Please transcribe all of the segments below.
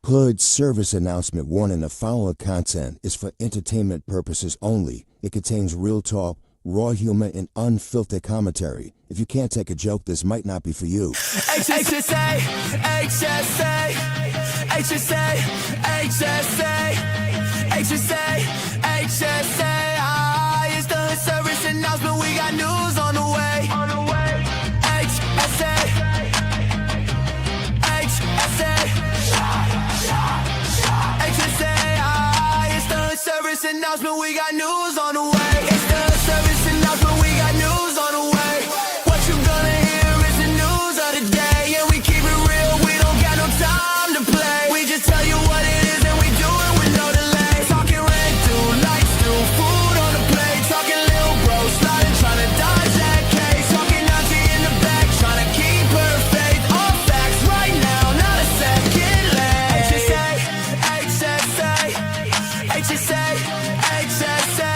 Hood service announcement warning: the following content is for entertainment purposes only. It contains real talk, raw humor, and unfiltered commentary. If you can't take a joke, this might not be for you. HSA, HSA, HSA, HSA, HSA, HSA. It's the hood service announcement. We got news on the way. HSA, HSA, HSA. It's the hood service announcement. We got news on the way. It's the hood service announcement. We got news on the way. What you gonna hear is the news of the day, and we keep it real. We don't got no time to play. We just tell you what it is, and we do it with no delay. Talking rent due, lights due, food on the plate. Talking little bro, sliding, trying to dodge that case. Talking auntie in the back, trying to keep her faith. All facts right now, not a second late. HSA, HSA, HSA, HSA,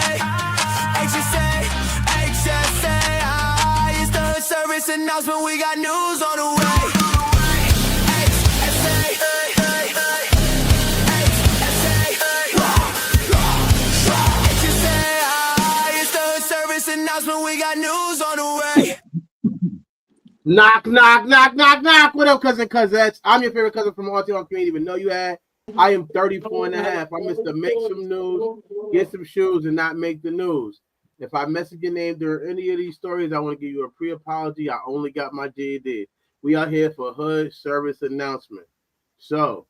HSA, HSA. It's the hood service announcement. We got news on the way. HSA, it's the hood service announcement. We got news on the way. Knock, knock, knock, knock, knock. What up, cousins? I'm your favorite cousin from RTR community, even know you had. I am 34 and a half. I'm Mr. Make Some News, Get Some Shoes, and Not Make the News. If I message your name during any of these stories, I want to give you a pre-apology. I only got my GED. We are here for hood service announcement. So,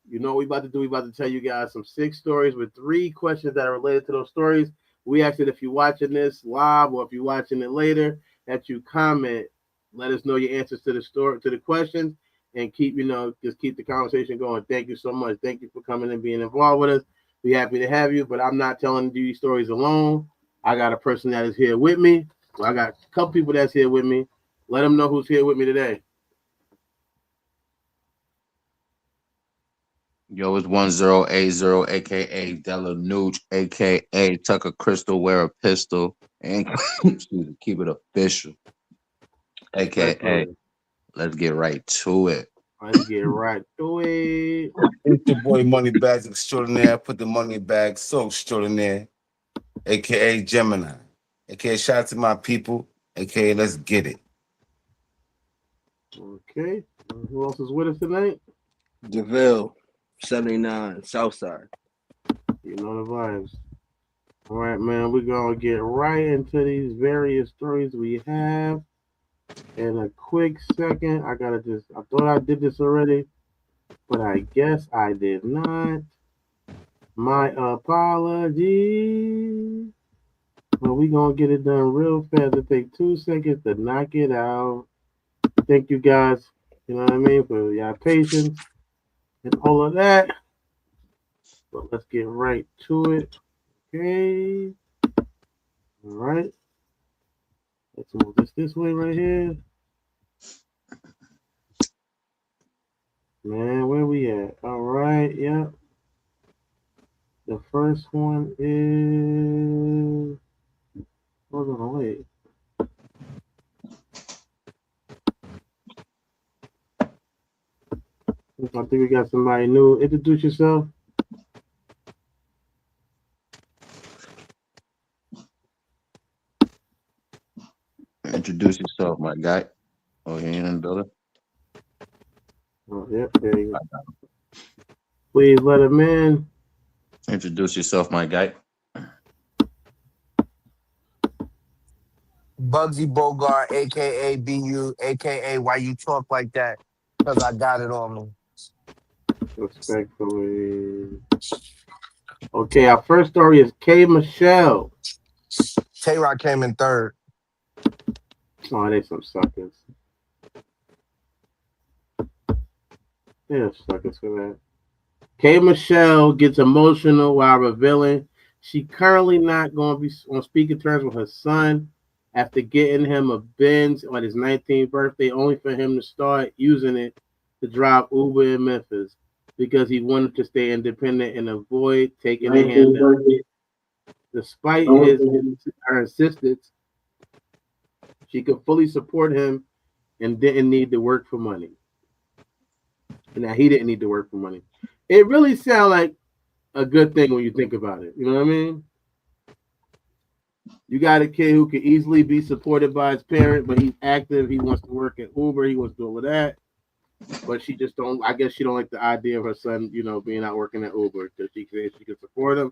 you know what we about to do? We about to tell you guys some 6 stories with 3 questions that are related to those stories. We ask that if you're watching this live or if you're watching it later, that you comment. Let us know your answers to the story, to the questions, and keep, just keep the conversation going. Thank you so much. Thank you for coming and being involved with us. We're happy to have you, but I'm not telling you these stories alone. I got a person that is here with me. Well, I got a couple people that's here with me. Let them know who's here with me today. Yo, it's 1080, aka Della Nooch, aka Tucker Crystal, wear a pistol, and keep it official, aka let's get right to it. Let's get right to it. It's your boy Money Bags Extraordinaire. Put the money bag so extraordinaire, aka Gemini, aka shout out to my people, aka let's get it. Okay. Who else is with us tonight? DeVille, 79, Southside. You know the vibes. All right, man. We're gonna get right into these various stories we have. In a quick second, I thought I did this already, but I guess I did not. My apologies. But we're gonna get it done real fast. It take 2 seconds to knock it out. Thank you guys, you know what I mean, for your patience and all of that. But let's get right to it. Okay. All right. Let's move this way right here. Man, where we at? All right, yeah. The first one is... Hold on, wait. I think we got somebody new. Introduce yourself. Introduce yourself, my guy. Oh, he ain't in the building. Oh, yep, there you go. Please let him in. Introduce yourself, my guy. Bugsy Bogart, aka BU, aka Why You Talk Like That, because I got it on me. Respectfully. Okay, our first story is K. Michelle. Tay-Rock came in third. Oh, they some suckers. They're suckers for that. K. Michelle gets emotional while revealing she currently not going to be on speaking terms with her son after getting him a Benz on his 19th birthday, only for him to start using it to drive Uber in Memphis because he wanted to stay independent and avoid taking a handout. Despite her insistence, she could fully support him and didn't need to work for money. Now, he didn't need to work for money. it really sounds like a good thing when you think about it. You know what I mean? You got a kid who could easily be supported by his parent, but he's active. He wants to work at Uber. He wants to do all of that. But she just don't. I guess she don't like the idea of her son, being out working at Uber because she says she can support him.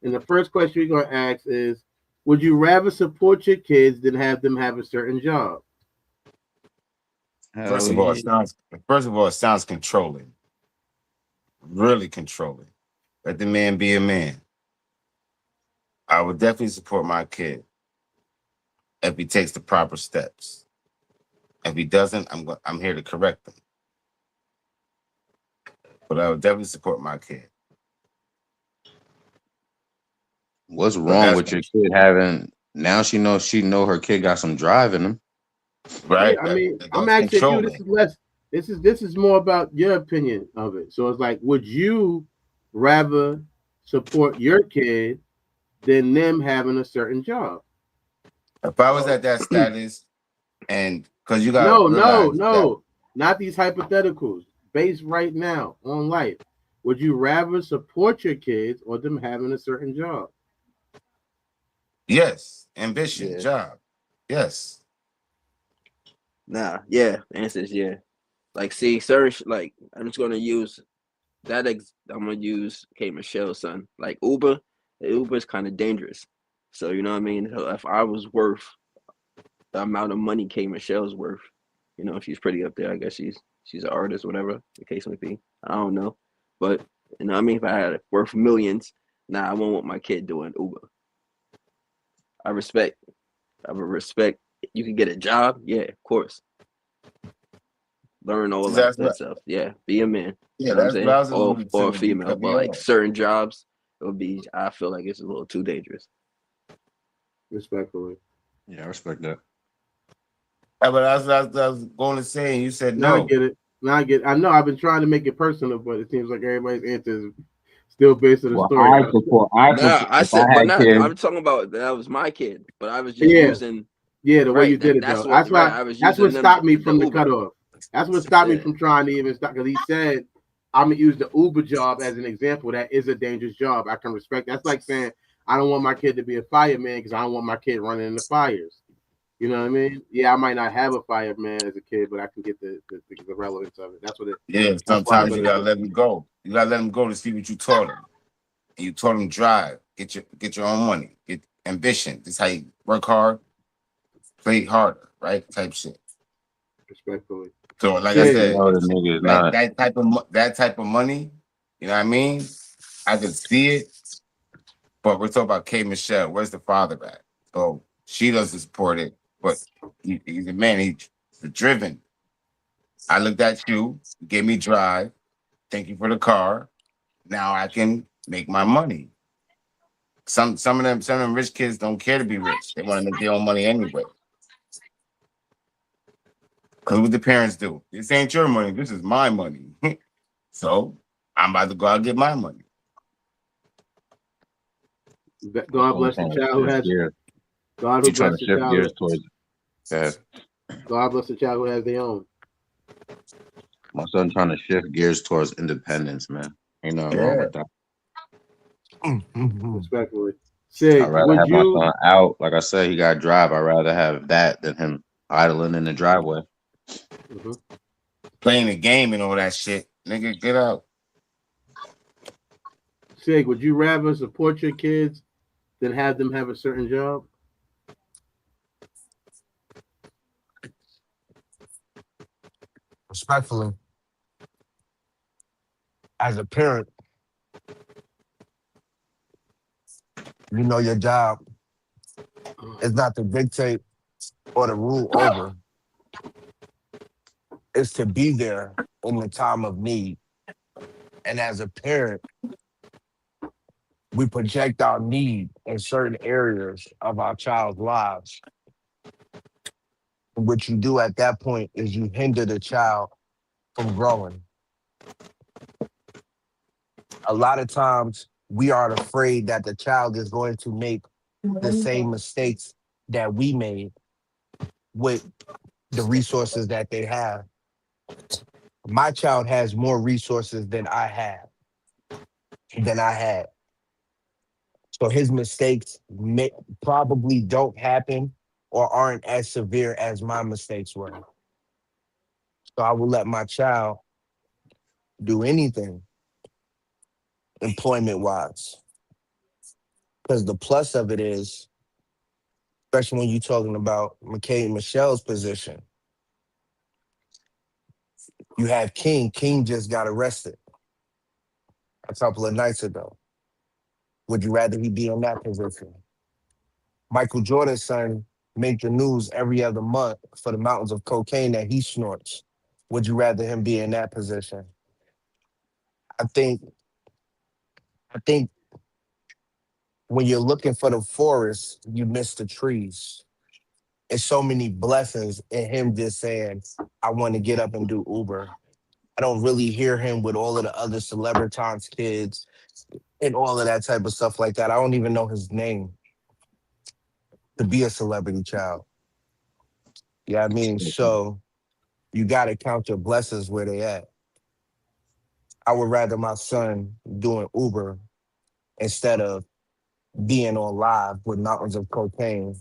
And the first question we're gonna ask is, would you rather support your kids than have them have a certain job? First of all, it sounds controlling. Really controlling. Let the man be a man. I would definitely support my kid if he takes the proper steps. If he doesn't, I'm here to correct him. But I would definitely support my kid. What's wrong with your kid having? Now she know her kid got some drive in him. Right? Yeah, I mean, I'm asking you. This is less. This is more about your opinion of it. So it's like, would you rather support your kid than them having a certain job? If I was at that status, and because you got no, not these hypotheticals. Based right now on life, would you rather support your kids or them having a certain job? Yes, ambition, job, yes. Nah, yeah. The answer is yeah. Like, see, certain like I'm just gonna use that. I'm gonna use K Michelle's son. Like Uber is kind of dangerous. So you know what I mean. So if I was worth the amount of money K Michelle's worth, she's pretty up there. I guess she's an artist, whatever the case may be. I don't know, but you know what I mean. If I had worth millions, I won't want my kid doing Uber. I would respect. You can get a job, yeah, of course. Learn all that stuff. Yeah, be a man. Yeah, you know that's what I was alluding to. Or a female. But like certain jobs, I feel like it's a little too dangerous. Respectfully. Yeah, I respect that. Yeah, but I was going to say, and you said no. I get it. I know I've been trying to make it personal, but it seems like everybody's answer is still based on the story. I'm talking about that was my kid, but I was just using. Yeah, the way you did it, though. That's what stopped me from the cutoff. That's what stopped me from trying to even stop, because he said, I'm going to use the Uber job as an example. That is a dangerous job. I can respect. That's like saying, I don't want my kid to be a fireman because I don't want my kid running into fires. You know what I mean? Yeah, I might not have a fireman as a kid, but I can get the relevance of it. That's what it is. Yeah, sometimes you got to let them go. You got to let them go to see what you taught them. And you taught them drive, get your own money, get ambition. This is how you work hard, play harder, right? Type shit. Respectfully. So, like I said, that type of money, you know what I mean? I can see it, but we're talking about K Michelle. Where's the father at? So she doesn't support it, but he's a man. He's driven. I looked at you, gave me drive. Thank you for the car. Now I can make my money. Some of them rich kids don't care to be rich. They want to make their own money anyway. Because what the parents do, this ain't your money, this is my money. So I'm about to go out and get my money. God bless the child who has God who bless the child. God bless the child who has their own. My son trying to shift gears towards independence, man. Ain't nothing wrong with that. Respectfully. I'd rather have my son out. Like I said, he got to drive. I'd rather have that than him idling in the driveway. Mm-hmm. Playing the game and all that shit. Nigga, get out. Sig, would you rather support your kids than have them have a certain job? Respectfully, as a parent, your job is not to dictate or to rule over. It's to be there in the time of need. And as a parent, we project our need in certain areas of our child's lives. And what you do at that point is you hinder the child from growing. A lot of times we are afraid that the child is going to make the same mistakes that we made with the resources that they have. My child has more resources than I have. than I had. So his mistakes probably don't happen or aren't as severe as my mistakes were. So I will let my child do anything employment wise. Because the plus of it is, especially when you're talking about McKay and Michelle's position, you have King. King just got arrested a couple of nights ago. Would you rather he be in that position? Michael Jordan's son make the news every other month for the mountains of cocaine that he snorts. Would you rather him be in that position? I think when you're looking for the forest, you miss the trees. There's so many blessings in him just saying, I want to get up and do Uber. I don't really hear him with all of the other Celebritons kids and all of that type of stuff like that. I don't even know his name to be a celebrity child. Yeah, I mean, so you got to count your blessings where they at. I would rather my son doing Uber instead of being on live with mountains of cocaine.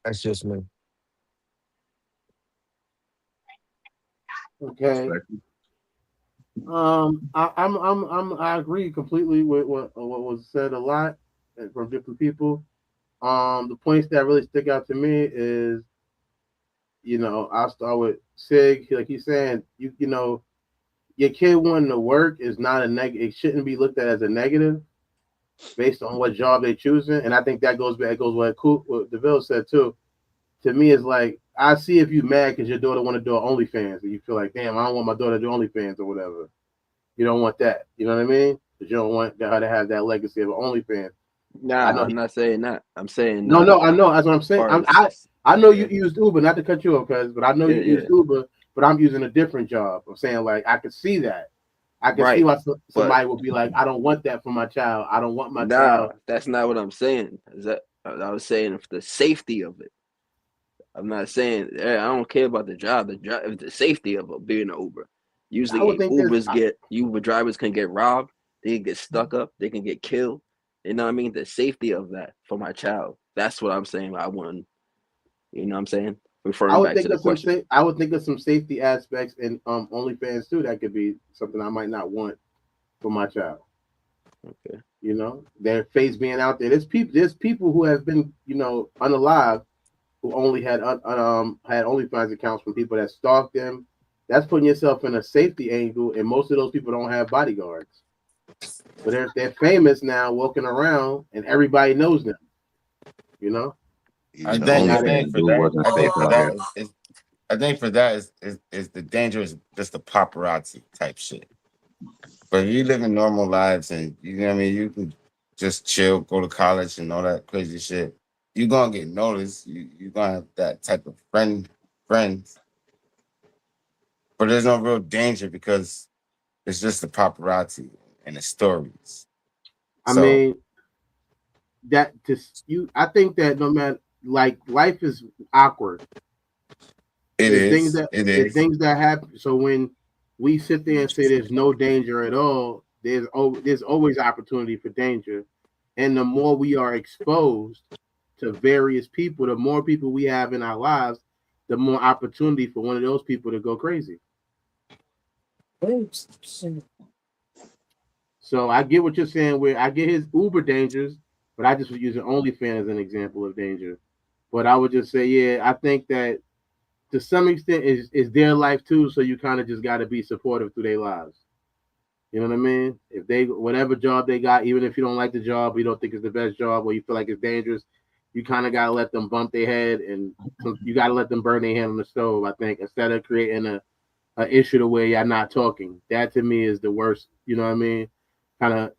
That's just me. Okay. I agree completely with what was said a lot from different people. The points that really stick out to me is, I'll start with Sig. Like he's saying, you know, your kid wanting to work is not a negative. It shouldn't be looked at as a negative based on what job they're choosing. And I think that goes back, what DeVille said too. To me, it's like, I see if you mad because your daughter want to do OnlyFans and you feel like, damn, I don't want my daughter to do OnlyFans or whatever. You don't want that. You know what I mean? Because you don't want her to have that legacy of OnlyFans. Nah, I'm not saying that. I'm saying no. I know. That's what I'm saying. I know you used Uber, not to cut you off, but I know you used Uber, but I'm using a different job. I'm saying, like, I could see that. I can see why somebody would be like, I don't want that for my child. I don't want my child. That's not what I'm saying. I was saying for the safety of it. I'm not saying I don't care about the job. The safety of it being an Uber. Usually Uber drivers can get robbed, they can get stuck up, they can get killed. You know what I mean? The safety of that for my child. That's what I'm saying. I want, you know what I'm saying? Referring back to the question. I would think of some safety aspects in OnlyFans too. That could be something I might not want for my child. Okay. You know, their face being out there. There's people who have been, unalive, who only had OnlyFans accounts from people that stalked them. That's putting yourself in a safety angle, and most of those people don't have bodyguards. But they're famous now, walking around, and everybody knows them. You know. I think for that is the danger is just the paparazzi type shit. But you living normal lives, and you know what I mean, you can just chill, go to college, and all that crazy shit. You're gonna get noticed. You're gonna have that type of friends. But there's no real danger because it's just the paparazzi and the stories. I mean, I think that no matter, like, life is awkward. Things that happen. So when we sit there and say there's no danger at all, there's always opportunity for danger. And the more we are exposed to various people, the more people we have in our lives, the more opportunity for one of those people to go crazy. So I get what you're saying, where I get his Uber dangers, but I just was using OnlyFans as an example of danger. But I would just say, yeah, I think that to some extent is their life too, so you kind of just got to be supportive through their lives. You know what I mean? If they, whatever job they got, even if you don't like the job, or you don't think it's the best job, or you feel like it's dangerous, you kind of got to let them bump their head, and you got to let them burn their hand on the stove, I think, instead of creating a issue to where you're not talking. That to me is the worst, you know what I mean? Kind of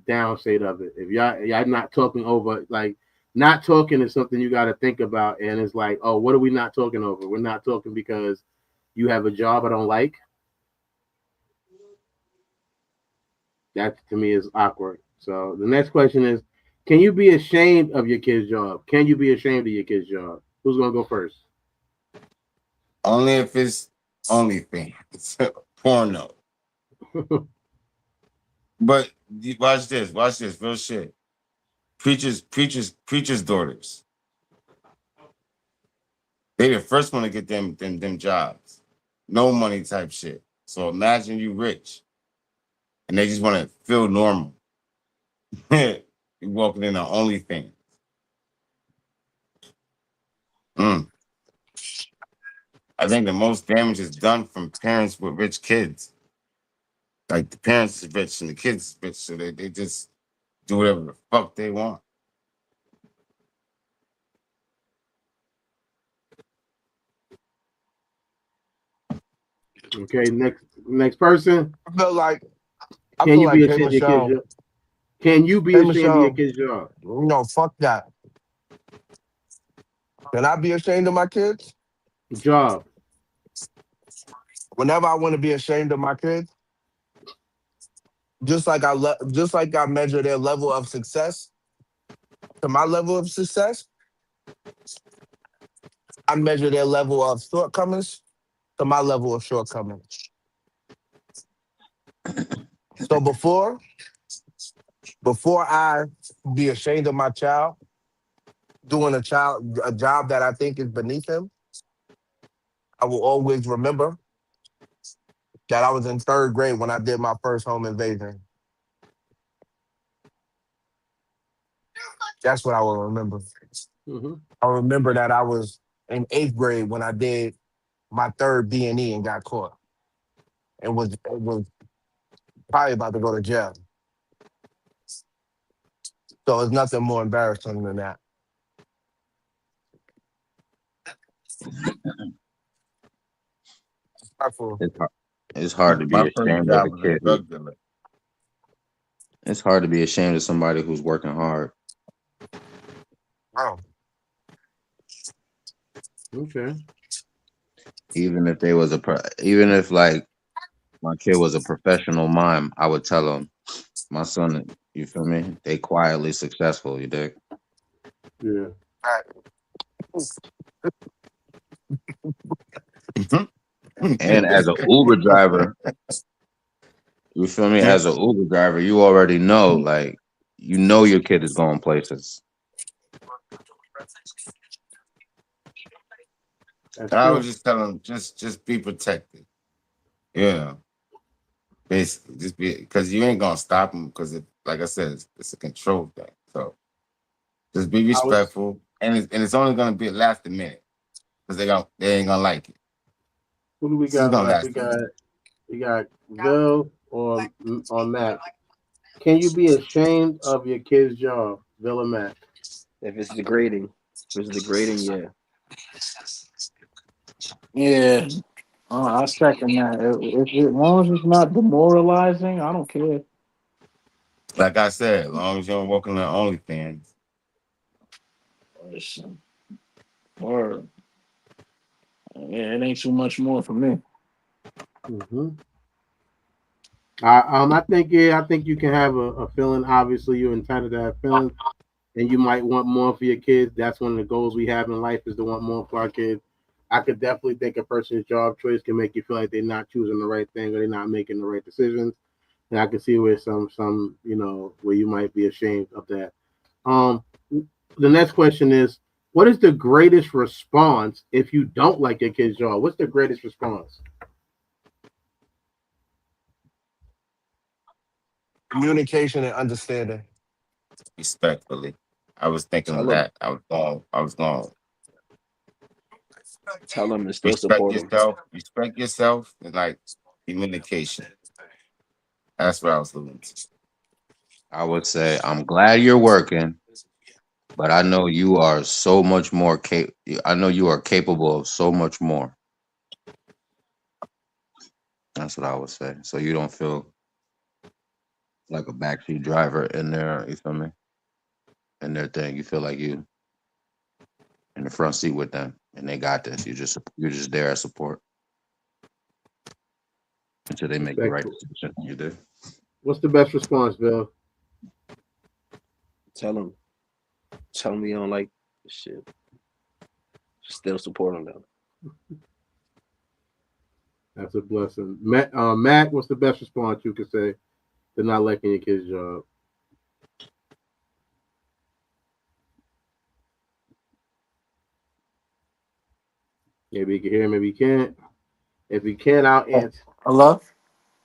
downside of it. If y'all not talking over, like, not talking is something you got to think about, and it's like, oh, what are we not talking over? We're not talking because you have a job I don't like. That to me is awkward. So the next question is, can you be ashamed of your kid's job? Can you be ashamed of your kid's job? Who's gonna go first? Only if it's OnlyFans, porno. But watch this, real shit. Preachers' daughters. They the first one to get them jobs. No money type shit. So imagine you rich and they just want to feel normal. You walking in the only thing. I think the most damage is done from parents with rich kids. Like the parents is rich and the kids is rich, so they just do whatever the fuck they want. Okay, next person. I feel like Can you be K ashamed of your kid's Michelle. job? Can you be K ashamed of your Michelle. kid's job? No, fuck that. Can I be ashamed of my kids? Job. Whenever I want to be ashamed of my kids, just like I measure their level of success to my level of success, I measure their level of shortcomings to my level of shortcomings. So before I be ashamed of my child doing a job that I think is beneath him, I will always remember that I was in 3rd grade when I did my first home invasion. That's what I will remember. Mm-hmm. I remember that I was in 8th grade when I did my 3rd B&E and got caught. It was probably about to go to jail. So it's nothing more embarrassing than that. It's hard to be My first ashamed of a job was a kid. drug dealer. It's hard to be ashamed of somebody who's working hard. Wow. Okay. Even if like my kid was a professional mime, I would tell him, my son, you feel me? They quietly successful, you dig? Yeah. And as an Uber driver, you feel me? As an Uber driver, you already know, like, you know your kid is going places. I was just telling them, just be protected. Yeah. Basically, just be, because you ain't gonna stop them, because like I said, it's a control thing. So just be respectful, and it's only gonna last a minute, because they ain't gonna like it. Who do we This is got gonna left? last. We got Bill or Matt. Can you be ashamed of your kid's job, Bill or Matt? If it's degrading, yeah. Yeah, I second that. As long as it's not demoralizing, I don't care. Like I said, as long as you don't walk on the OnlyFans. Listen, or yeah, it ain't too much more for me. Mm-hmm. I think you can have a feeling. Obviously, you're entitled to have feelings, and you might want more for your kids. That's one of the goals we have in life is to want more for our kids. I could definitely think a person's job choice can make you feel like they're not choosing the right thing or they're not making the right decisions. And I can see where some where you might be ashamed of that. Um, the next question is, what is the greatest response if you don't like your kid's job? What's the greatest response? Communication and understanding. Respectfully, I was thinking Tell of them, that. I was going tell them, and still support them. respect yourself, and like communication. That's what I was looking to. I would say, I'm glad you're working, but I know you are so much more I know you are capable of so much more. That's what I would say. So you don't feel like a backseat driver in there, you feel me? In their thing. You feel like you in the front seat with them and they got this. You're just there as support until they make the right decision. You do. What's the best response, Bill? Tell them you don't like shit. Still supporting them. That's a blessing. Matt, what's the best response you could say? to not liking your kid's job? Maybe you can hear, maybe you can't. If you can't, I'll answer. Hello?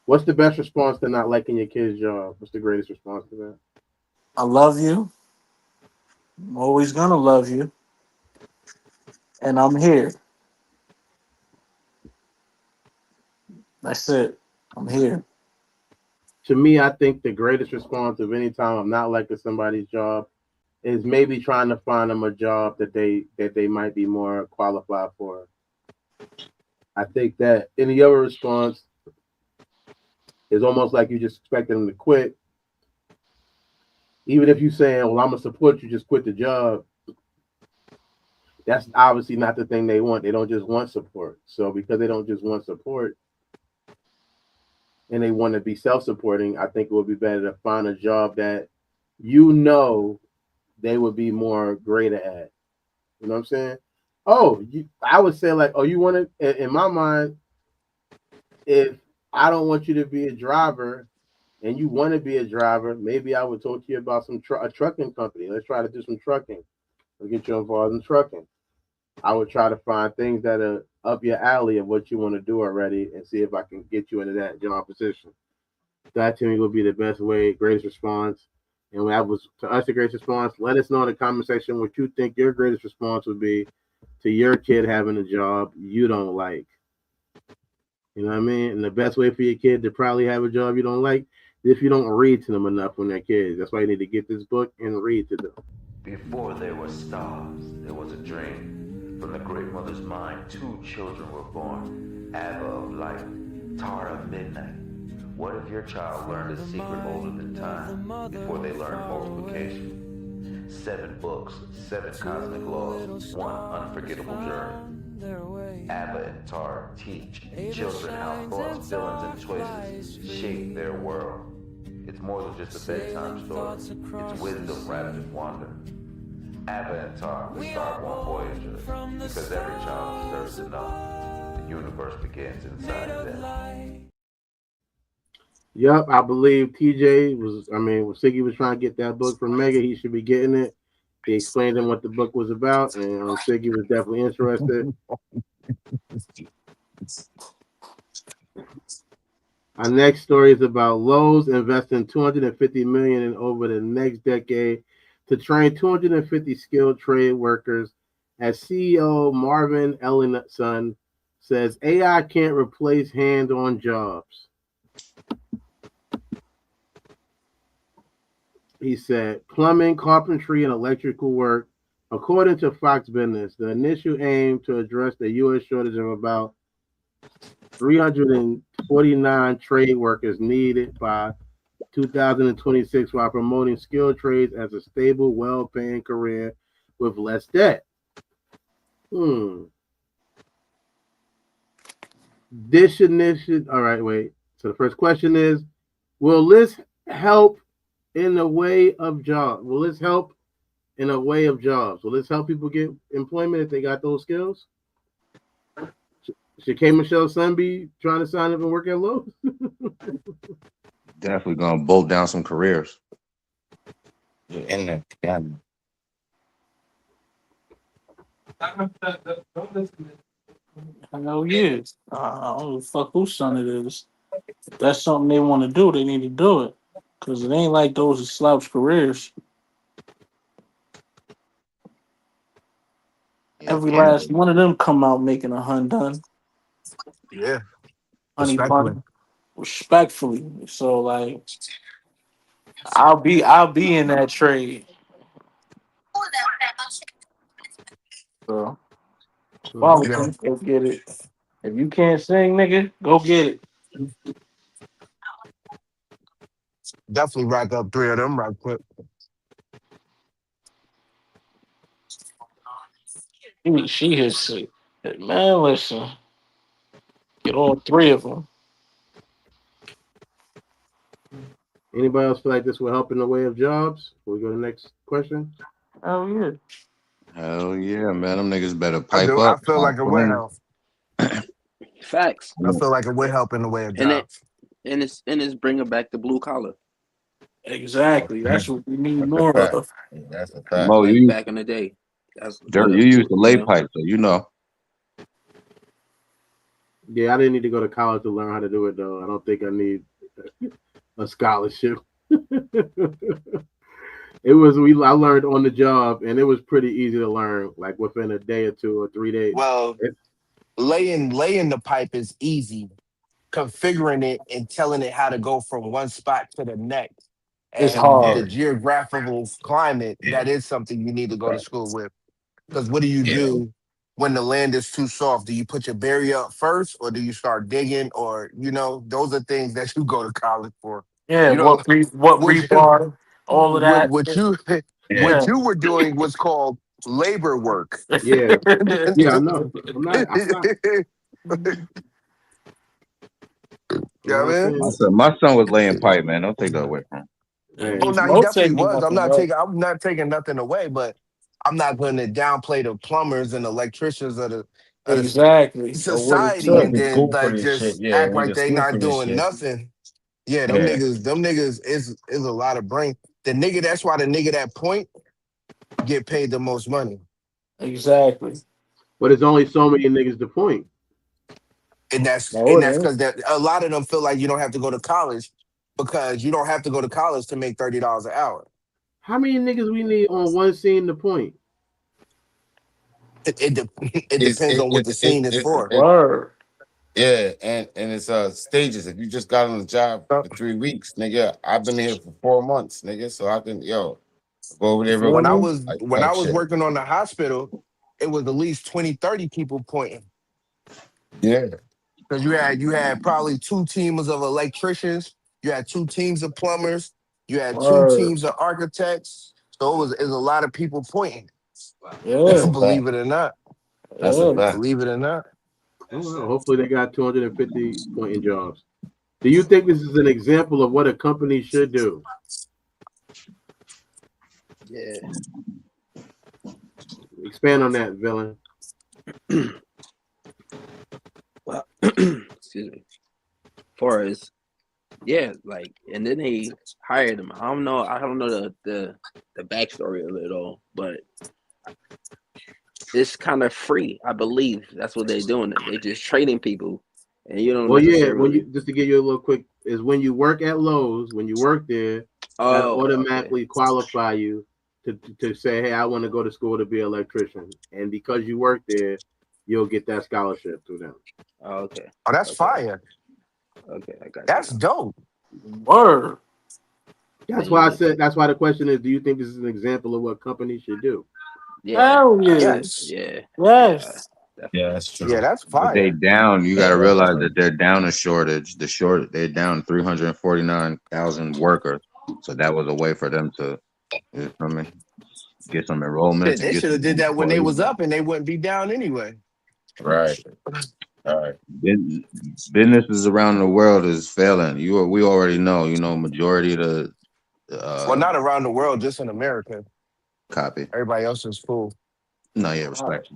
What's the best response to not liking your kid's job? What's the greatest response to that? I love you. I'm always gonna love you. And I'm here. That's it. I'm here. To me, I think the greatest response of any time I'm not liking somebody's job is maybe trying to find them a job that they might be more qualified for. I think that any other response is almost like you just expect them to quit. Even if you're saying, well, I'm gonna support you, just quit the job. That's obviously not the thing they want. They don't just want support. So because they don't just want support and they want to be self-supporting, I think it would be better to find a job that you know they would be more greater at. You know what I'm saying? I would say like, you want to, in my mind, if I don't want you to be a driver and you want to be a driver, maybe I would talk to you about a trucking company. Let's try to do some trucking. Let's get you involved in trucking. I would try to find things that are up your alley of what you want to do already and see if I can get you into that job position. That to me would be the best way, greatest response. And when that was to us the greatest response, let us know in the comment section what you think your greatest response would be to your kid having a job you don't like. You know what I mean? And the best way for your kid to probably have a job you don't like is if you don't read to them enough when they're kids. That's why you need to get this book and read to them. Before there were stars, there was a dream. From the great mother's mind, 2 children were born. Abba of light, Tara of midnight. What if your child learned a secret older than time before they learned multiplication? 7 books, 7 cosmic laws, 1 unforgettable journey. Abba and Tara teach children how thoughts, feelings, and choices shape their world. It's more than just a bedtime story. It's wisdom wrapped in wonder. Abba and Tar, we start one Voyager because every child deserves to know the universe begins inside of them. Yep, I believe when Siggy was trying to get that book from Mega, he should be getting it. He explained to him what the book was about, and Siggy was definitely interested. Our next story is about Lowe's investing $250 million in over the next decade to train 250 skilled trade workers. As CEO Marvin Ellison says, AI can't replace hand-on jobs. He said, plumbing, carpentry, and electrical work. According to Fox Business, the initial aim to address the U.S. shortage of about 349 trade workers needed by 2026 while promoting skilled trades as a stable, well-paying career with less debt. This initiative, all right, wait. So the first question is, will this help in the way of jobs? Will this help in a way of jobs? Will this help people get employment if they got those skills? Should K. Michelle's son be trying to sign up and work at Lowe's? Definitely gonna bolt down some careers. In the cabin. Hell yeah. I don't fuck whose son it is. If that's something they want to do, they need to do it. Because it ain't like those are slouch careers. Every last one of them come out making a $100. Yeah. Honey Respectfully. bun. Respectfully. So like I'll be in that trade. So Yeah. go get it. If you can't sing, nigga, go get it. Definitely rack up 3 of them right quick. She has said, man, listen, get all 3 of them. Anybody else feel like this will help in the way of jobs? Before we go to the next question. Oh yeah. Hell yeah, man. Them niggas better I pipe do. I up. feel like it would help. Facts. I feel like it would help in the way of And jobs. And it's bringing back the blue collar. Exactly. That's what we need more of. That's a fact. Mo, Like you back in the day. That's Dirk, you used to lay pipe, so you know. Yeah, I didn't need to go to college to learn how to do it though. I don't think I need a scholarship. I learned on the job, and it was pretty easy to learn, like within a day or 2 or 3 days. Well, laying the pipe is easy. Configuring it and telling it how to go from one spot to the next. It's And the hard. geographical climate, that is something you need to go to school with. Because what do you do when the land is too soft? Do you put your barrier up first, or do you start digging? Or, those are things that you go to college for. Yeah, You don't what what rebar, all of that. what you were doing was called labor work. Yeah, I know. I'm not. Yeah, man. My son was laying pipe, man. Don't take that away from him. Oh no, he definitely was. I'm not taking nothing away, but I'm not going to downplay the plumbers and electricians of the society and then like just act like they not doing nothing. Yeah, them niggas is a lot of brain. That's why the nigga that point get paid the most money. Exactly. But it's only so many niggas to point. And that's because a lot of them feel like you don't have to go to college because you don't have to go to college to make $30 an hour. How many niggas we need on one scene to point? It depends on what the scene is for. Word. Yeah, and it's stages. If you just got on the job for 3 weeks, nigga, I've been here for 4 months, nigga. So I can go over there. When I was working on the hospital, it was at least 20, 30 people pointing. Yeah. Because you had probably 2 teams of electricians, you had 2 teams of plumbers, you had 2 teams of architects. So it was a lot of people pointing. Yeah. Believe it or not. That's a fact. Believe it or not. Well, hopefully they got 250 pointing jobs. Do you think this is an example of what a company should do? Yeah. Expand on that, villain. Well, excuse me. Far as like, and then they hired him. I don't know the backstory of it all, but it's kind of free. I believe that's what they're doing. They're just training people, and you don't. Well, yeah. Just to give you a little quick is when you work at Lowe's, when you work there, that automatically qualify you to say, hey, I want to go to school to be an electrician, and because you work there, you'll get that scholarship through them. Oh, okay. Oh, that's fire. Okay, I got that's dope. Word. That's why I said. That's why the question is: do you think this is an example of what companies should do? Yeah. Hell yeah. Yes. Yeah. Yes. Yeah, that's true. Yeah, that's fine. But they down. You got to realize that they're down a shortage. They're down 349,000 workers. So that was a way for them to, get some enrollment. They should have did that when they was up, and they wouldn't be down anyway. Right. All right. Businesses around the world is failing. We already know. Majority of the. Well, not around the world, just in America. Copy. Everybody else is full. No, yeah, respect.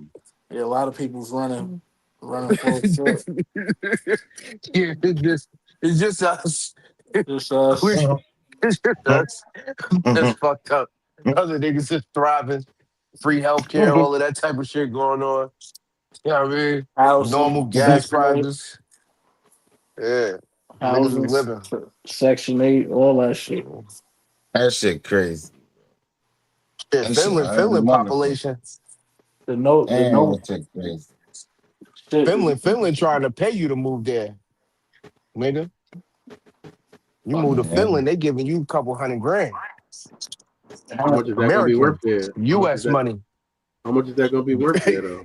Yeah, a lot of people's running full short. Yeah, it's just us. Just us. It's just us. That's fucked up. Other niggas is thriving. Free healthcare, all of that type of shit going on. You know what I mean? Housing, normal gas prices. Yeah. Housing, niggas is living. Section 8, all that shit. That shit crazy. Yeah, Finland population. That shit crazy. Finland trying to pay you to move there, nigga. You move to Finland, they giving you a couple $100,000. How much is that gonna be worth there? U.S. money. How much is that gonna be worth there though?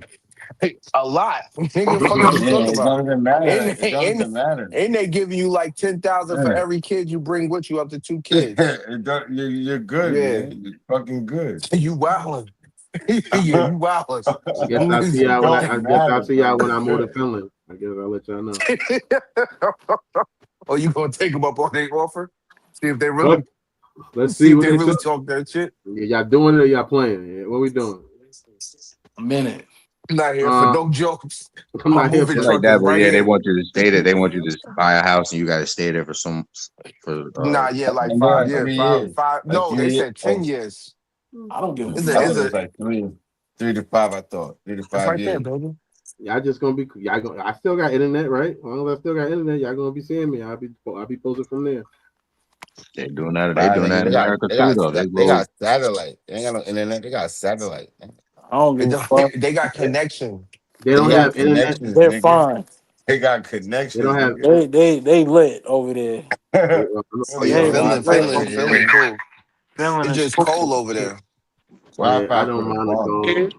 A lot. Nigga, fuck you talking about? It doesn't matter. Ain't they giving you like 10,000 for every kid you bring with you up to 2 kids? You're good, man. You're fucking good. You wildin'. Yeah, you wildin'. I guess I'll see y'all when I move to Finland. I guess I'll let y'all know. Oh, you gonna take them up on their offer? See if they really. Let's see if what they really talk that shit. Yeah, y'all doing it or y'all playing? Yeah, what we doing? A minute. I'm not here for Uh, no jokes. I'm My not here moving Shit for. like truck is that, but right yeah, they here. want you to stay there. They want you to buy a house and you got to stay there for Nah, yeah, like And go 5 years. 3 years. A No, few they years. said 10 Oh, years. I don't give a Is I it? fuck. Is thought it was it? like 3 to 5. I thought 3 to It's 5 right there, years. baby. Y'all just gonna be. Y'all gonna. I still got internet, right? As long as I still got internet, y'all gonna be seeing me. I'll be posting from there. they doing that. They Nah, doing nigga, that in America too, though. They they go got satellite. They ain't got no internet. They got satellite. I don't It give a don't- fuck. They got connection. They They don't got have internet. connections, They're nigga. fine. They got They don't connections, have. nigga. They lit over there. They, Oh yeah, They Wi-Fi lit for Finland, over the Finland, there. hood. cool. Feeling It's is just cold over there. yeah, I Wi-Fi for don't the mind the farm. cold.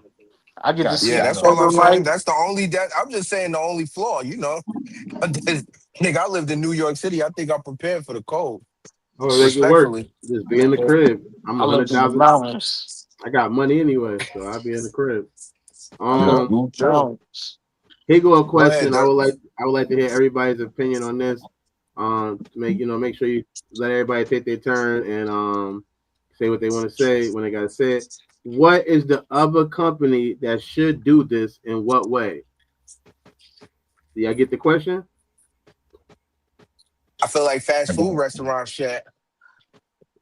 I get to Got see Yeah, the that's all satellite. I'm Northern saying. Lights. That's the only that I'm just saying the only flaw, you know. Nigga, I lived in New York City. I think I'm prepared for the cold. Oh, make it work. Respectfully. Just be in the crib. I'm I a lived hundred in the thousand. mountains. I got money anyway, so I'll be in the crib. I lived That's in cool, the too. mountains. Here go a Go ahead, question. Dirk. I would like to hear everybody's opinion on this. To make sure you let everybody take their turn and say what they want to say when they gotta say it. What is the other company that should do this in what way? Do y'all get the question? I feel like fast food restaurants should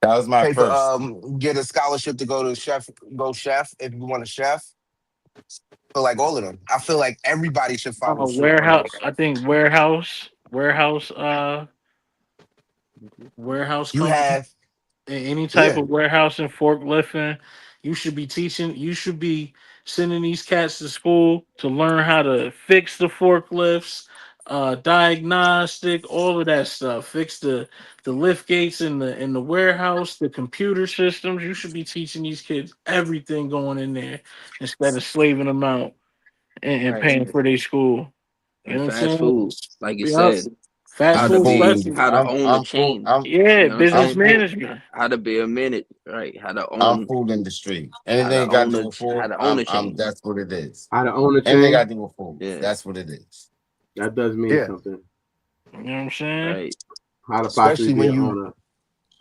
That was my pay for first. get a scholarship to go chef if you want a chef. Feel like all of them. I feel like everybody should follow suit on Warehouse. this. I think warehouse You company. have, Any type yeah. of warehouse and forklifting, you should be teaching. You should be sending these cats to school to learn how to fix the forklifts, diagnostic, all of that stuff. Fix the lift gates in the warehouse, the computer systems. You should be teaching these kids everything going in there instead of slaving them out and Right. paying for their school. You And know what I'm fast saying? food, like you Yup. said, Fast how to I'm food be, food. specialist. how to own the I'm food. chain. Yeah, You know what I'm business I'm saying? food. management. How to be a minute, right? I'm food industry. Anything you got to do with How food, to own the I'm. chain. That's what it is. How to own a Anything you got chain? to do with food, Yeah. that's what it is. That does mean Yeah. something. You know what I'm saying? Right. How to possibly Especially be when an you owner.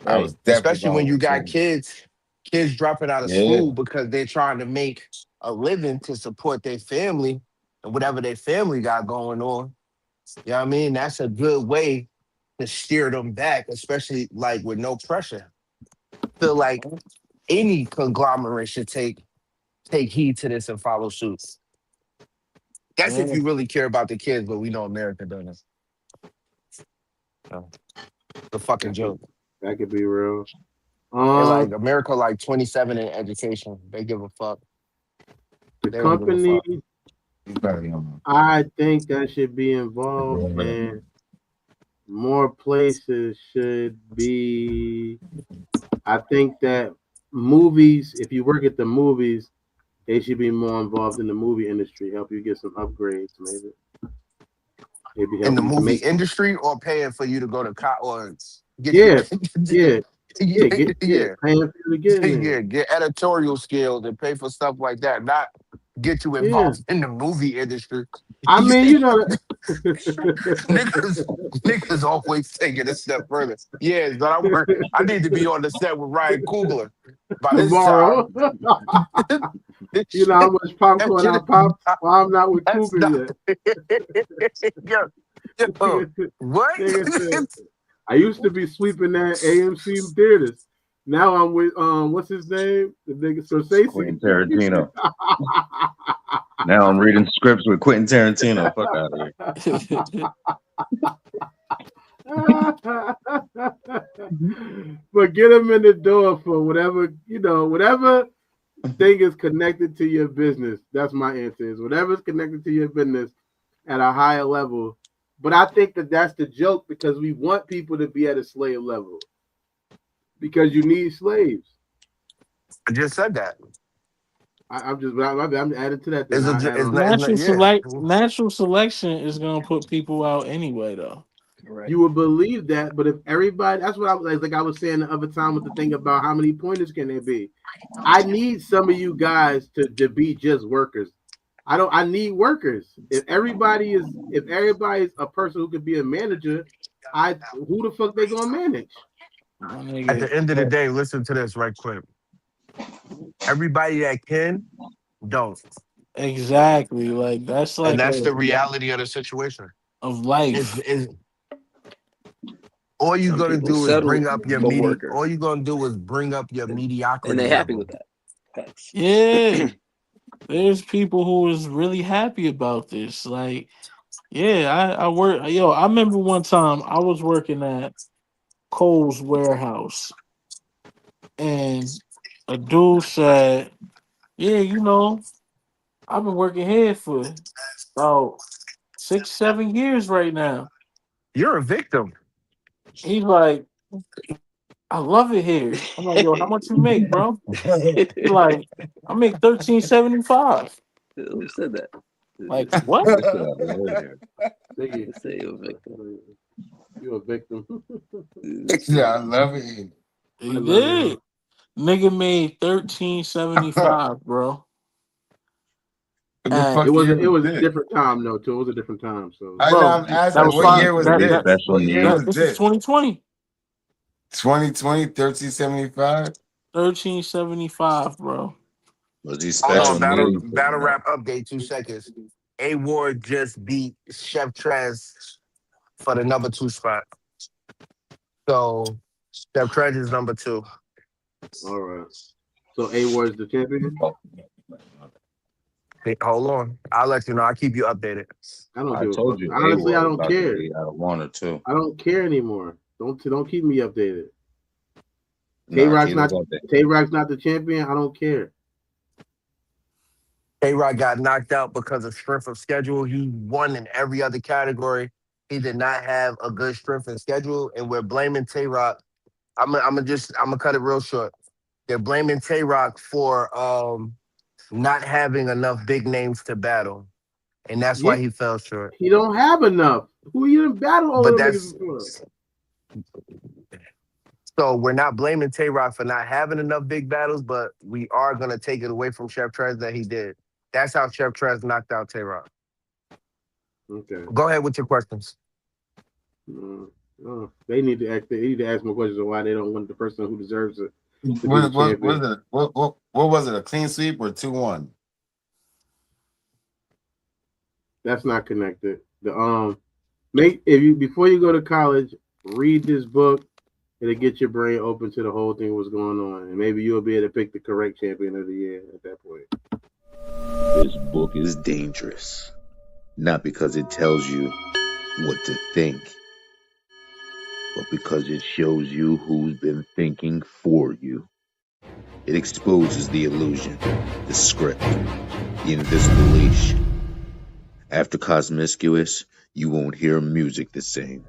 I Right. was definitely especially when going you with got food. kids dropping out of Yeah. school because they're trying to make a living to support their family and whatever their family got going on. You know what I mean? That's a good way to steer them back, especially like with no pressure. Feel like any conglomerate should take heed to this and follow suit. That's if Yeah. you really care about the kids, but we know America doesn't. So, the fucking That could joke. that could be real. And like America, like 27 in education. They give a fuck. The They don't give a company fuck. You better know. I think that should be involved and more places should be. I think that movies, if you work at the movies, they should be more involved in the movie industry, help you get some upgrades, maybe In help the you movie make. industry or paying for you to go to or get you Yeah, yeah, yeah, yeah. paying for you to get in there. Yeah, get editorial skills and pay for stuff like that, not get you Yeah, involved in the movie industry. I mean, you know, niggas, niggas always take it a step further. Yeah, but I need to be on the set with Ryan Coogler by this time. tomorrow, you know how much popcorn I popped while I'm not with That's Cougar not. yet. Yo, what? Nigga said, I used to be sweeping that AMC theaters. Now I'm with what's his name? The nigga Scorsese. Quentin Tarantino. Now I'm reading scripts with Quentin Tarantino. Fuck out of here. But get him in the door for whatever, whatever thing is connected to your business. That's my answer. Is whatever's connected to your business at a higher level. But I think that that's the joke because we want people to be at a slave level because you need slaves. I just said that. I'm adding to that. Then It's a, I add it's on. not, it's not, yeah. Natural selection is gonna put people out anyway, though. Right. You would believe that, but if everybody, that's what I was like I was saying the other time with the thing about how many pointers can there be. I need some of you guys to be just workers. I need workers. If everybody's a person who could be a manager, who the fuck they gonna manage? At the end of the day, listen to this right quick. Everybody that can, don't. Exactly. Like that's And like that's a the reality of the situation. of Is life. is all you're Some gonna people do is settle bring up your for worker, all you're gonna do is bring up your and they mediocrity happy level. with that. Facts. Yeah. There's people who is really happy about this. Like, yeah, I work yo, I remember one time I was working at Kohl's warehouse and a dude said, yeah, I've been working here for about 6, 7 years right now. You're a victim. He's like, I love it here. I'm like, yo, how much you make, bro? He's like, I make 13.75. Who said that? Like, what? This shit out of nowhere. Nigga, Let's say you're a victim. you a victim. Yeah, I love it. I He love it. did. Nigga made 13.75, bro. What the And It fuck was year it was was a this? different time though too. It was a different time. So I know bro, I'm that asking, was what fine. year was That Maybe a this? that special What year needs. that was this is this? 2020. 2020, 1375? 13.75, bro. Was he Hold special on, needs? battle rap update, 2 seconds. A Ward just beat Chef Trez for the number 2 spot. So Chef Trez is number 2. all right. So A was the champion. Hey, hold on. I'll let you know. I'll keep you updated. I don't I give a told fuck. you A Honestly, I was don't about to care. be out of 1 or 2. I don't care anymore. Don't keep me updated. Tay Nah, Rock's keep us not updated. Tay Rock's not the champion. I don't care. K-Rod got knocked out because of strength of schedule. He won in every other category. He did not have a good strength and schedule, and we're blaming Tay-Rock. I'm gonna cut it real short. They're blaming Tay-Rock for not having enough big names to battle, and that's Yeah, why he fell short. he don't have enough. Who you done battle all But them that's niggas before? so we're not blaming Tay-Rock for not having enough big battles, but we are gonna take it away from Chef Trez that he did. That's how Chef Trez knocked out Tay-Rock. Okay. Go ahead with your questions. They need to ask. They need to ask more questions on why they don't want the person who deserves it to be the What champion. was it? What was it? A clean sweep or 2-1? That's not connected. The make if you before you go to college, read this book. It'll get your brain open to the whole thing what's going on, and maybe you'll be able to pick the correct champion of the year at that point. This book is dangerous, not because it tells you what to think, but because it shows you who's been thinking for you. It exposes the illusion, the script, the invisible leash. After Cosmiscuous, you won't hear music the same.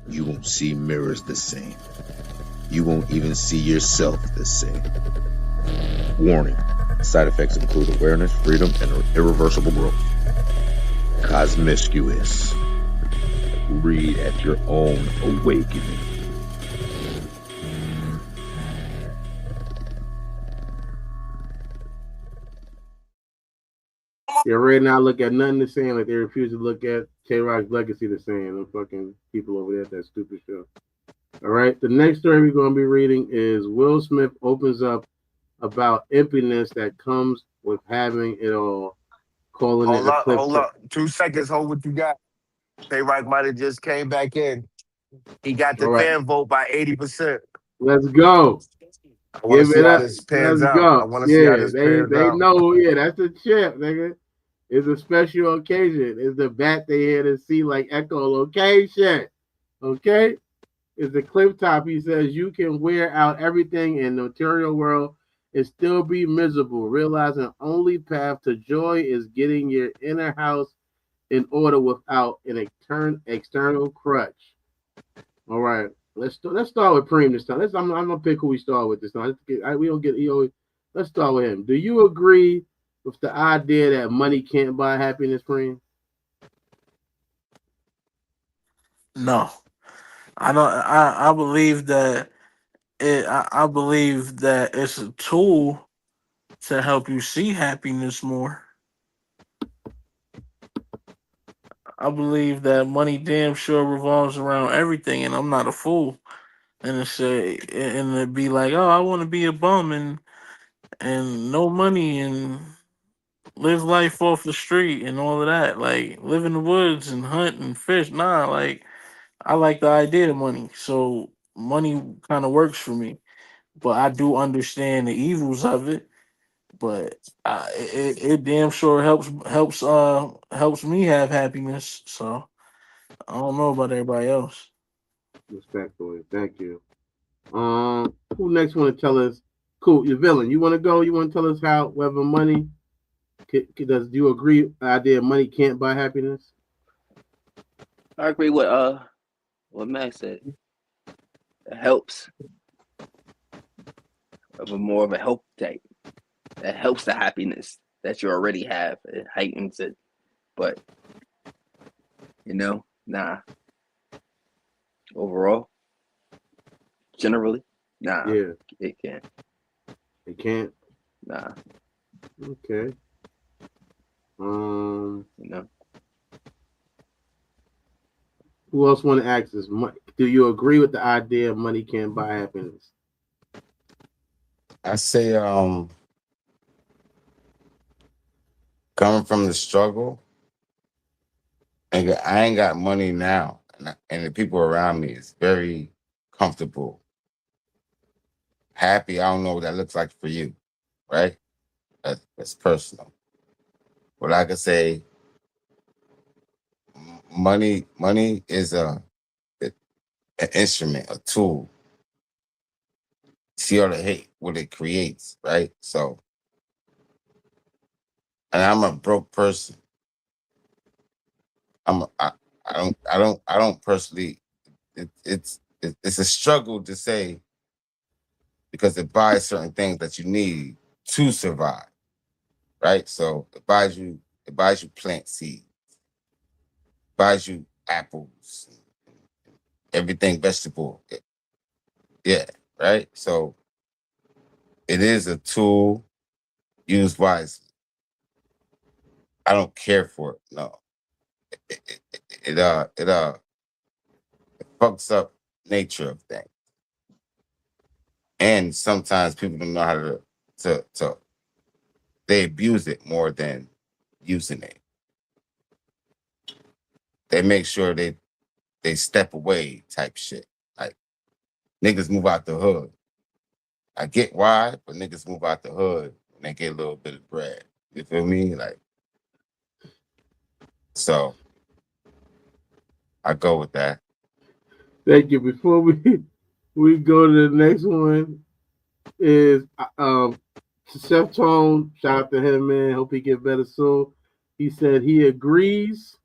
You won't see mirrors the same. You won't even see yourself the same. Warning. Side effects include awareness, freedom, and irreversible growth. Cosmiscuous. Read at your own awakening. Yeah, right now look at nothing the same. Like they refuse to look at K Rock's legacy the same. Them fucking people over there at that stupid show. All right. The next story we're gonna be reading is Will Smith opens up about emptiness that comes with having it all, calling it a clip. Hold up. 2 seconds, hold what you got. Tay-Rock might have just came back in. He got All the right. fan vote by 80%. Let's go. I want to Give see it how up. this pans Let's out. I go. want to see how Yeah, this they pans out. know. Yeah, that's the champ, nigga. It's a special occasion. It's the bat they here to see like echolocation. Okay? It's the clip top. He says you can wear out everything in the material world and still be miserable, realizing only path to joy is getting your inner house in order without an external crutch. All right. Let's start with Preem this time. I'm gonna pick who we start with this time. We don't get let's start with him. Do you agree with the idea that money can't buy happiness, Preem? No. I don't I believe that I believe that it's a tool to help you see happiness more. I believe that money damn sure revolves around everything, and I'm not a fool. And it'd be like, oh, I want to be a bum and no money and live life off the street and all of that. Like live in the woods and hunt and fish. Nah, like I like the idea of money. So money kind of works for me. But I do understand the evils of it. But it damn sure helps me have happiness. So I don't know about everybody else. Respectfully, thank you. Who next want to tell us? Cool, your villain. You want to go? You want to tell us how whether money does? Do you agree? The idea of money can't buy happiness. I agree with what Max said. It helps, of a more of a help type. That helps the happiness that you already have. It heightens it, but nah. Overall, generally, nah. Yeah, it can't. it can't. Nah. Okay. Who else want to ask this? Do you agree with the idea of money can't buy happiness? I say, coming from the struggle, and I ain't got money now, and the people around me is very comfortable, happy. I don't know what that looks like for you, right? That's personal. But like I say, money is an instrument, a tool. See all the hate what it creates, right? So, and I'm a broke person. I don't personally. It's a struggle to say, because it buys certain things that you need to survive, right? So it buys you plant seeds, buys you apples, everything vegetable. Yeah, right. So it is a tool used wisely. I don't care for it. No, it fucks up nature of things, and sometimes people don't know how to they abuse it more than using it. They make sure they step away type shit. Like niggas move out the hood. I get why, but niggas move out the hood when they get a little bit of bread. You feel me? Like, so I go with that. Thank you. Before we go to the next one, is Chef Tone. Shout out to him, man. Hope he get better soon. He said he agrees.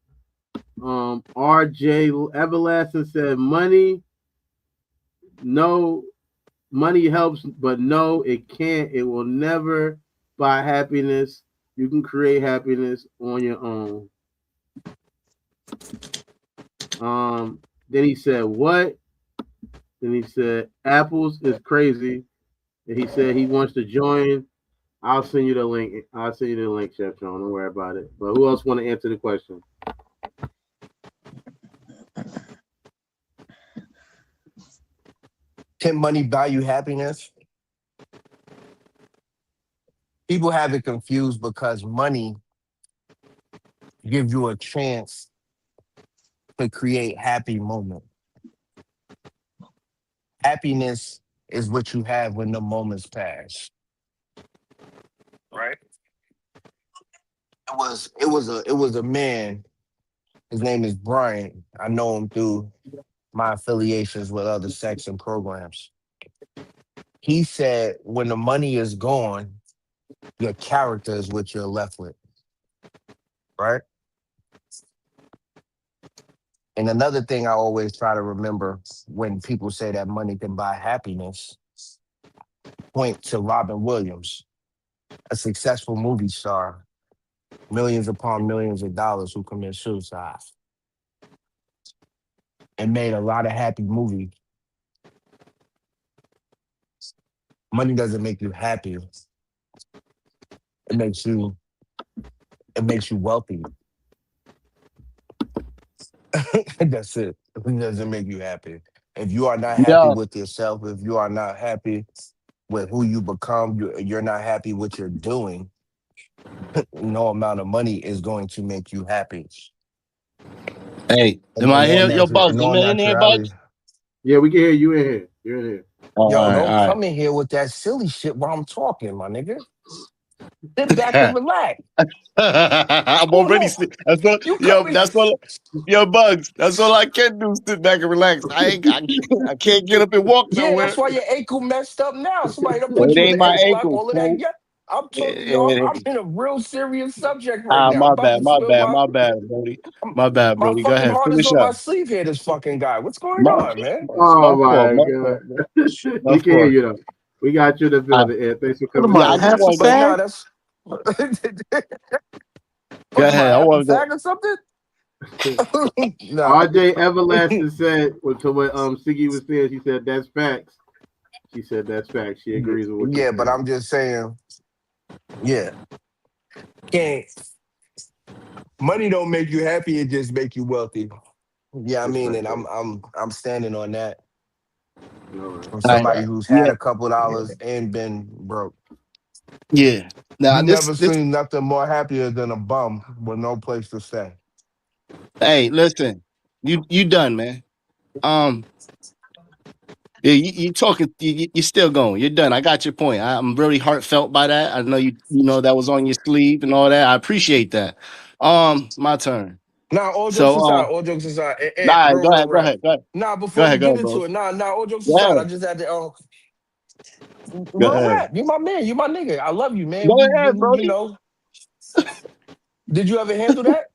RJ Everlasting said money. No, money helps, but no, it can't. It will never buy happiness. You can create happiness on your own. Then he said, what? Then he said, apples is crazy. And he said he wants to join. I'll send you the link. I'll send you the link, Chef John. Don't worry about it. But who else want to answer the question? Can money buy you happiness? People have it confused because money gives you a chance to create happy moments. Happiness is what you have when the moments pass. Right? It was a man. His name is Brian. I know him through my affiliations with other sex and programs. He said when the money is gone, your character is what you're left with. Right? And another thing I always try to remember when people say that money can buy happiness, point to Robin Williams, a successful movie star, millions upon millions of dollars, who commit suicide and made a lot of happy movies. Money doesn't make you happy. It makes you wealthy. That's it. It doesn't make you happy. If you are not happy Yo, with yourself, if you are not happy with who you become, you're not happy with what you're doing, No amount of money is going to make you happy. Hey, am I here? Yo, Bugs, In you all in here, Bugs? naturality. Yeah, we can hear you in here. You're in here. All Yo, right, don't all come in here with that silly shit while I'm talking, my nigga. Sit back right. and relax. I'm Oh already no, sit. That's all, you yo, coming? that's all. Yo, Bugs, that's all I can do. Sit back and relax. I can't get up and walk Yeah, nowhere. that's why your ankle messed up now. Somebody done put It you in ain't the my ankle lock, ankle, all of that. fool. Yeah, I'm talking, yo. Eh, I'm in a real serious subject right ah, now. I'm my about bad, to my spill bad, my bad, Brody. My bad, my Brody. Go fucking ahead, heart is finish on up. my sleeve here. This fucking guy. What's going My, on, man? Oh my fault, my my god. fault, We my can hear fault. you though. We got you in the Uh, building, Ed. Thanks for What coming am yeah, I, I in. just half a want to go. But no, fag? that's what Go am I, ahead. I half a want to go. fag or something? Nah. RJ Everlasting said to what Siggy was saying, she said that's facts. She said that's facts. She agrees with what you're Yeah, but saying. I'm just saying, yeah, can't money don't make you happy, it just make you wealthy. Yeah, I mean, and Respectfully. I'm standing on that All right. from All right. somebody who's Yeah, had a couple dollars and been broke. yeah. Now You this, never this. seen nothing more happier than a bum with no place to stay. Hey, listen. You done, man. Um, yeah, you talking. You still going. You're done. I got your point. I'm really heartfelt by that. I know you know that was on your sleeve and all that. I appreciate that. My turn. Nah, So, all jokes aside, all right, real, go real ahead, go rap. ahead, go ahead, Nah, go before we ahead, go get ahead, into bro. it, all jokes Go aside, I ahead, just had to go real ahead, rap. You my man, you my nigga. I love you, man. go We've ahead, been, Brody. did you ever handle that?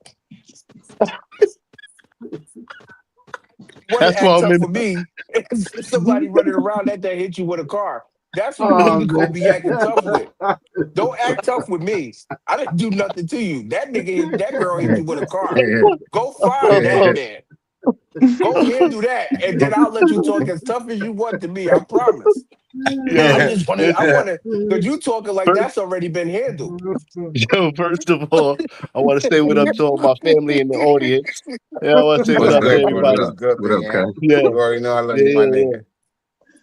One That's act what I'm tough in. for me is somebody running around that hit you with a car. That's what Oh nigga gonna man. be acting tough with. Don't act tough with me. I didn't do nothing to you. That girl hit you with a car. Go find that man. Go handle that, and then I'll let you talk as tough as you want to me. I promise. Yo, I listen. wanna, cause you talking like First, that's already been handled. yo, first of all, I want to say what up to all my family in the audience. Yeah, I want to say what What's up to good, Brody? everybody. What's good, What big up, Cash? man? Yeah, You already know I love yeah, you, my yeah, yeah. nigga.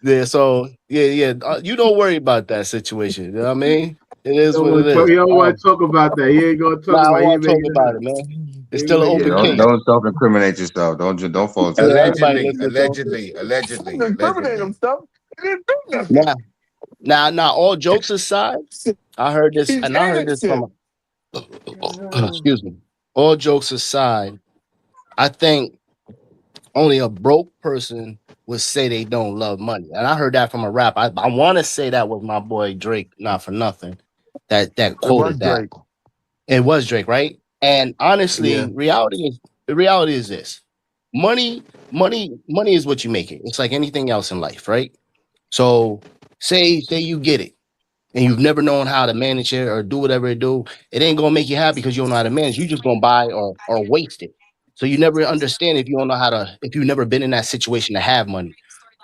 Yeah, so yeah. You don't worry about that situation. You know what I mean? It is what it He is. don't want to talk about that. He ain't gonna talk Nah, I about don't it. He want ain't to talk making it about up. it, man. He It's ain't still an making Yeah, open it up. case. don't self-incriminate yourself. Don't fall into Yeah, that. everybody Allegedly, listen to allegedly, I'm allegedly, incriminating allegedly. himself. He didn't do nothing. now. Now, all jokes aside, I heard this, He's and I heard this innocent. from. Excuse me. All jokes aside, I think only a broke person would say they don't love money, and I heard that from a rap. I want to say that was my boy Drake, not for nothing. That It was quoted that. Drake. It was Drake, right? And Yeah. honestly, reality is this: money is what you make it. It's like anything else in life, right? So say you get it and you've never known how to manage it or do whatever it do, it ain't gonna make you happy because you don't know how to manage. You just gonna buy or waste it. So you never understand if you don't know how to if you've never been in that situation to have money.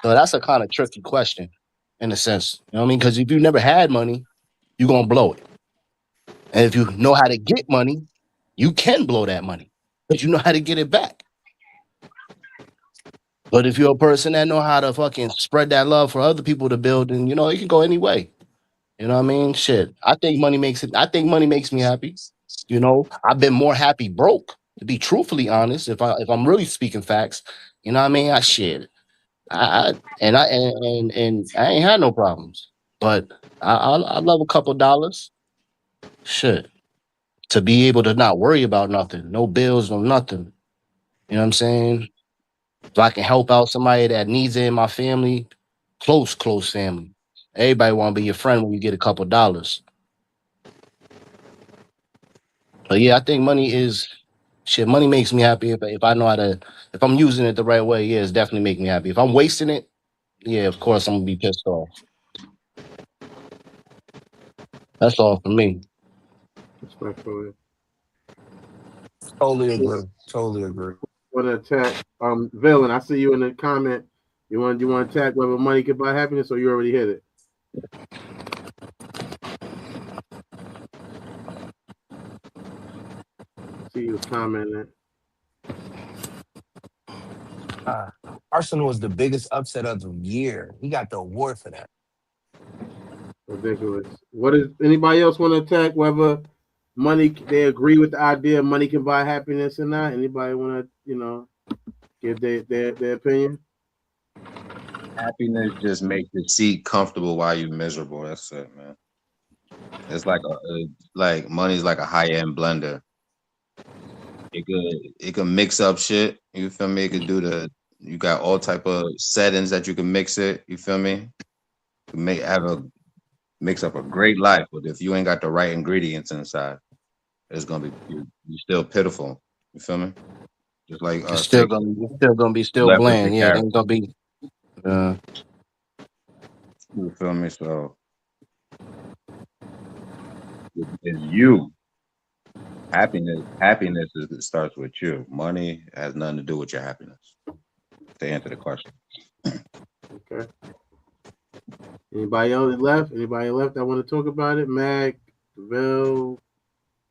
So that's a kind of tricky question in a sense. You know what I mean? Because if you never had money, you're gonna blow it. And if you know how to get money, you can blow that money because you know how to get it back. But if you're a person that know how to fucking spread that love for other people to build, then you know it can go any way. You know what I mean? Shit. I think money makes me happy. You know, I've been more happy broke, to be truthfully honest, if I'm really speaking facts. You know what I mean? And I ain't had no problems. But I love a couple dollars. Shit. To be able to not worry about nothing, no bills, no nothing. You know what I'm saying? If I can help out somebody that needs it in my family, close family. Everybody want to be your friend when you get a couple dollars. But yeah, I think money is shit. Money makes me happy if I know how to. If I'm using it the right way, yeah, it's definitely make me happy. If I'm wasting it, yeah, of course I'm gonna be pissed off. That's all for me. Respectfully. Totally agree. Totally agree. Want to attack villain? I see you in the comment. You want to attack whether money can buy happiness, or you already hit it? See you was commenting. Uh, Arsenal was the biggest upset of the year. He got the award for that. Ridiculous. What is anybody else want to attack whether money. They agree with the idea money can buy happiness or not. Anybody want to, give their opinion? Happiness just makes the seat comfortable while you're miserable. That's it, man. It's like money's like a high end blender. It can mix up shit. You feel me? It could do you got all type of settings that you can mix it. You feel me? You mix up a great life, but if you ain't got the right ingredients inside, it's gonna be you still pitiful. You feel me? Just like It's steak still gonna be left with the bland. Yeah, it carrot. ain't gonna be. You feel me? So it's you. Happiness starts with you. Money has nothing to do with your happiness. To answer the question. Okay. Anybody else left? Anybody left that want to talk about it? Mac, Bill.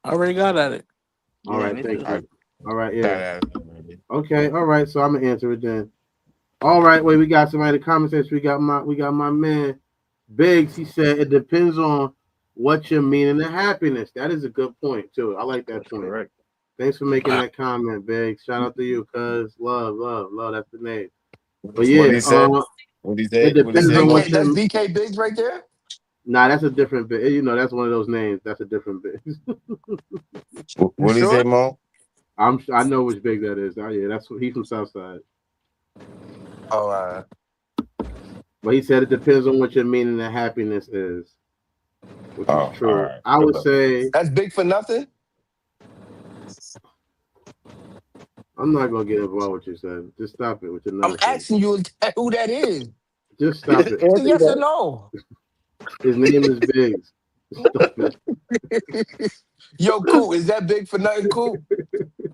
I already got at it. All Yeah, right, me thank too. you. All right, yeah. Okay, all right. So I'm gonna answer it then. All right, wait, we got somebody to comment section. We got my man Biggs. He said it depends on what you're meaning of happiness. That is a good point too. I like that That's point. correct. Thanks for making that comment, Biggs. Shout out to you, cuz love. That's the name. But What yeah, he said? What he it said? What he depends said, on Mo? what That's you're. BK Biggs right there. Nah, that's a different bit. That's one of those names. That's a different bit. You What he say, sure? Mo? I know which big that is. Oh yeah, that's what he's from Southside. Oh, But he said it depends on what your meaning of happiness is, which is Oh, all true. right. I would say that's big for nothing. I'm not gonna get involved with you, son. Just stop it with your I'm nonsense. asking you who that is. Just stop it. It's a yes or no. His name is Biggs. Stop it. Yo, cool. Is that big for nothing? Cool.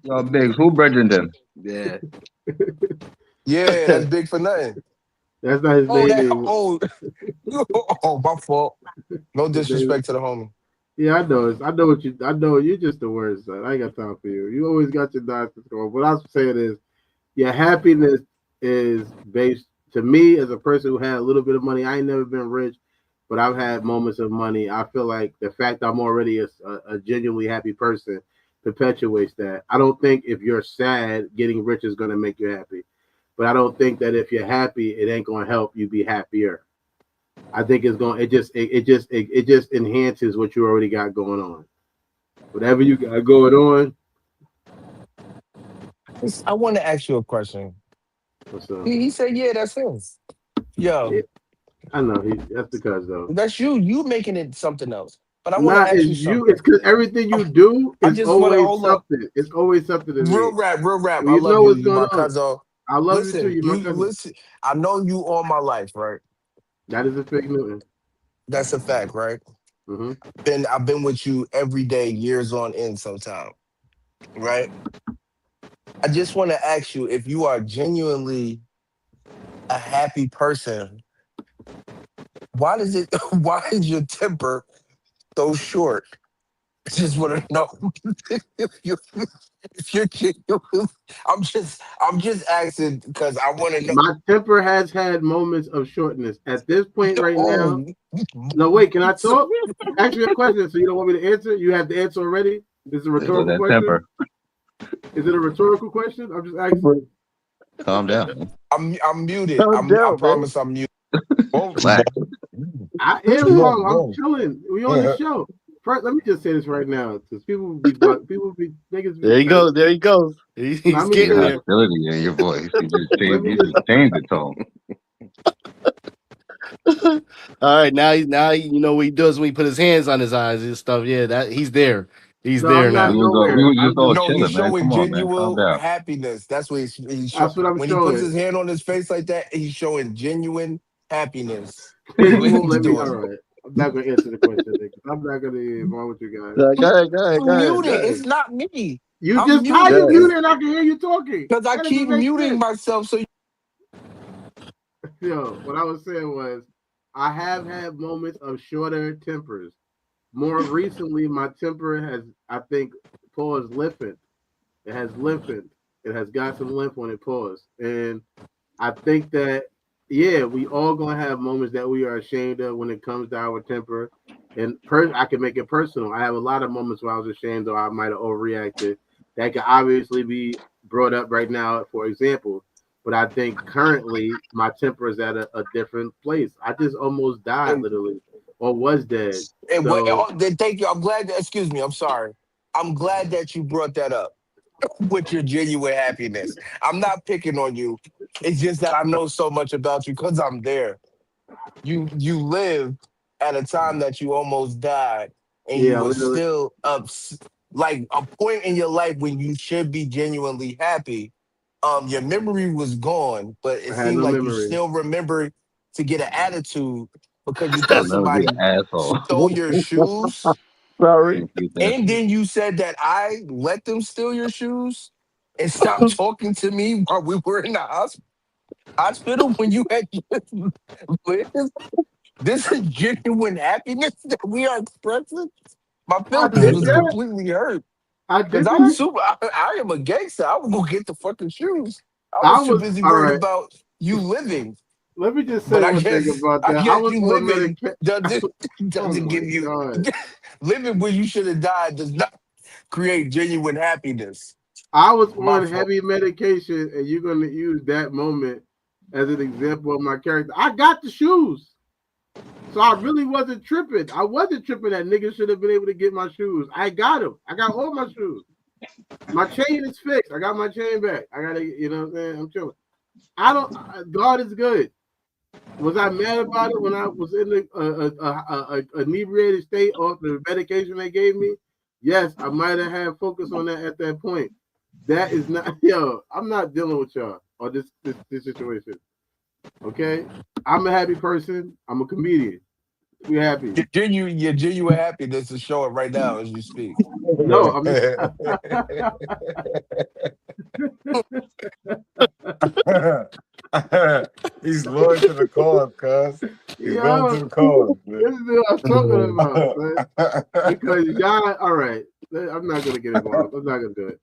Yo, Biggs, who Bridgerton? Yeah. Yeah, that's big for nothing. That's not his Oh, name. that. Anymore. Oh, my fault. No His name. disrespect to the homie. Yeah, I know. I know you're just the worst, son. I ain't got time for you. You always got your nonsense going. What I'm saying is, your happiness is based to me as a person who had a little bit of money. I ain't never been rich, but I've had moments of money. I feel like the fact I'm already a genuinely happy person perpetuates that. I don't think if you're sad, getting rich is going to make you happy. But I don't think that if you're happy, it ain't going to help you be happier. I think it's going. It just enhances what you already got going on. Whatever you got going on. I want to ask you a question. What's up? He said, "Yeah, that's him." Yo, Yeah, I know. That's because though. that's you. You making it something else. But I want to Not ask as you you. something. It's because everything you do I is just want to always hold up. something. It's always something to me. Real rap. Well, I you love know you. what's You going my on. cousin. I love you too. Listen, You're my you cousin. listen. I know you all my life, right? That is a fake Newton. That's a fact, right? Mm-hmm. I've been with you every day, years on end, sometime, right? I just want to ask you if you are genuinely a happy person. Why does it? Why is your temper so short? I just want to know if you if you're genuine. I'm just asking because I want to know. My temper has had moments of shortness. At this point right now. Oh, No, wait. Can I talk? Ask me a question. So you don't want me to answer? You have the answer already. This is a There goes rhetorical that question. temper. Is it a rhetorical question? I'm just asking. Calm down. I'm muted. Calm I down, man. promise I'm muted. Relax. I am calm. I'm chilling. We on the show. First, let me just say this right now, because people be niggas be There he petty. goes. There he goes. Let He's me See the getting say. there. hostility in your voice. Let me You just. just changed the tone. All right, you know what he does when he put his hands on his eyes and stuff. Yeah, that he's there. He's No, there I'm We not now. was all, we nowhere. was just I'm all just. No, he's chilling, man. showing Come on, man. Calm genuine down. happiness. That's what he's showing. That's what I'm When he puts showing. his hand on his face like that, he's showing genuine happiness. That's Biggs, what you won't he's let me. All doing. right. I'm not gonna answer the question, because I'm not gonna get involved with you guys. I'm Go muted. ahead. It's not me. You I'm just how Go muted. you ahead. muted and I can hear you talking. Because I That keep doesn't make muting sense. myself. So Yo, what I was saying was, I have had moments of shorter tempers. More recently, my temper has, I think, paused lifted. It has lifted. It has got some lymph on it, pause. And I think that, yeah, we all gonna have moments that we are ashamed of when it comes to our temper. And I can make it personal. I have a lot of moments where I was ashamed or I might have overreacted. That could obviously be brought up right now, for example. But I think currently my temper is at a different place. I just almost died, And, literally, or was dead. So then thank you. I'm glad. Excuse me. I'm sorry. I'm glad that you brought that up with your genuine happiness. I'm not picking on you. It's just that I know so much about you because I'm there. You lived at a time that you almost died, and you yeah, were literally, still up, like a point in your life when you should be genuinely happy. Your memory was gone, but it I had seemed no like you memory. still remember to get an attitude because you I'll thought never be an somebody asshole. stole your shoes. Can't keep that And shit. then you said that I let them steal your shoes and stop talking to me while we were in the hospital when you had just lived. This is genuine happiness that we are expressing. My I feelings did was that. completely hurt I because did I'm that. super. I am a gangster. I would go get the fucking shoes. I I was too was busy all worried right. about you living. Let me just say But one thing about I that. I guess was you on living medication. doesn't Oh doesn't my give you god. living where you should have died does not create genuine happiness. I was My on fault. heavy medication, and you're gonna use that moment as an example of my character. I got the shoes, so I really wasn't tripping. I wasn't tripping that niggas should have been able to get my shoes. I got them. I got all my shoes. My chain is fixed. I got my chain back. I gotta, you know what I'm saying? I'm chilling. I don't. God is good. Was I mad about it when I was in the inebriated state off the medication they gave me? Yes, I might have had focus on that at that point. That is not yo. I'm not dealing with y'all or this situation. Okay, I'm a happy person. I'm a comedian. We happy. Your genuine happiness is showing right now as you speak. No, I'm not. He's loyal to the cause, cuz. He's loyal to Yo, the cause, this is what I'm talking about, man. man. Because y'all, all right. I'm not gonna get involved. I'm not gonna do it.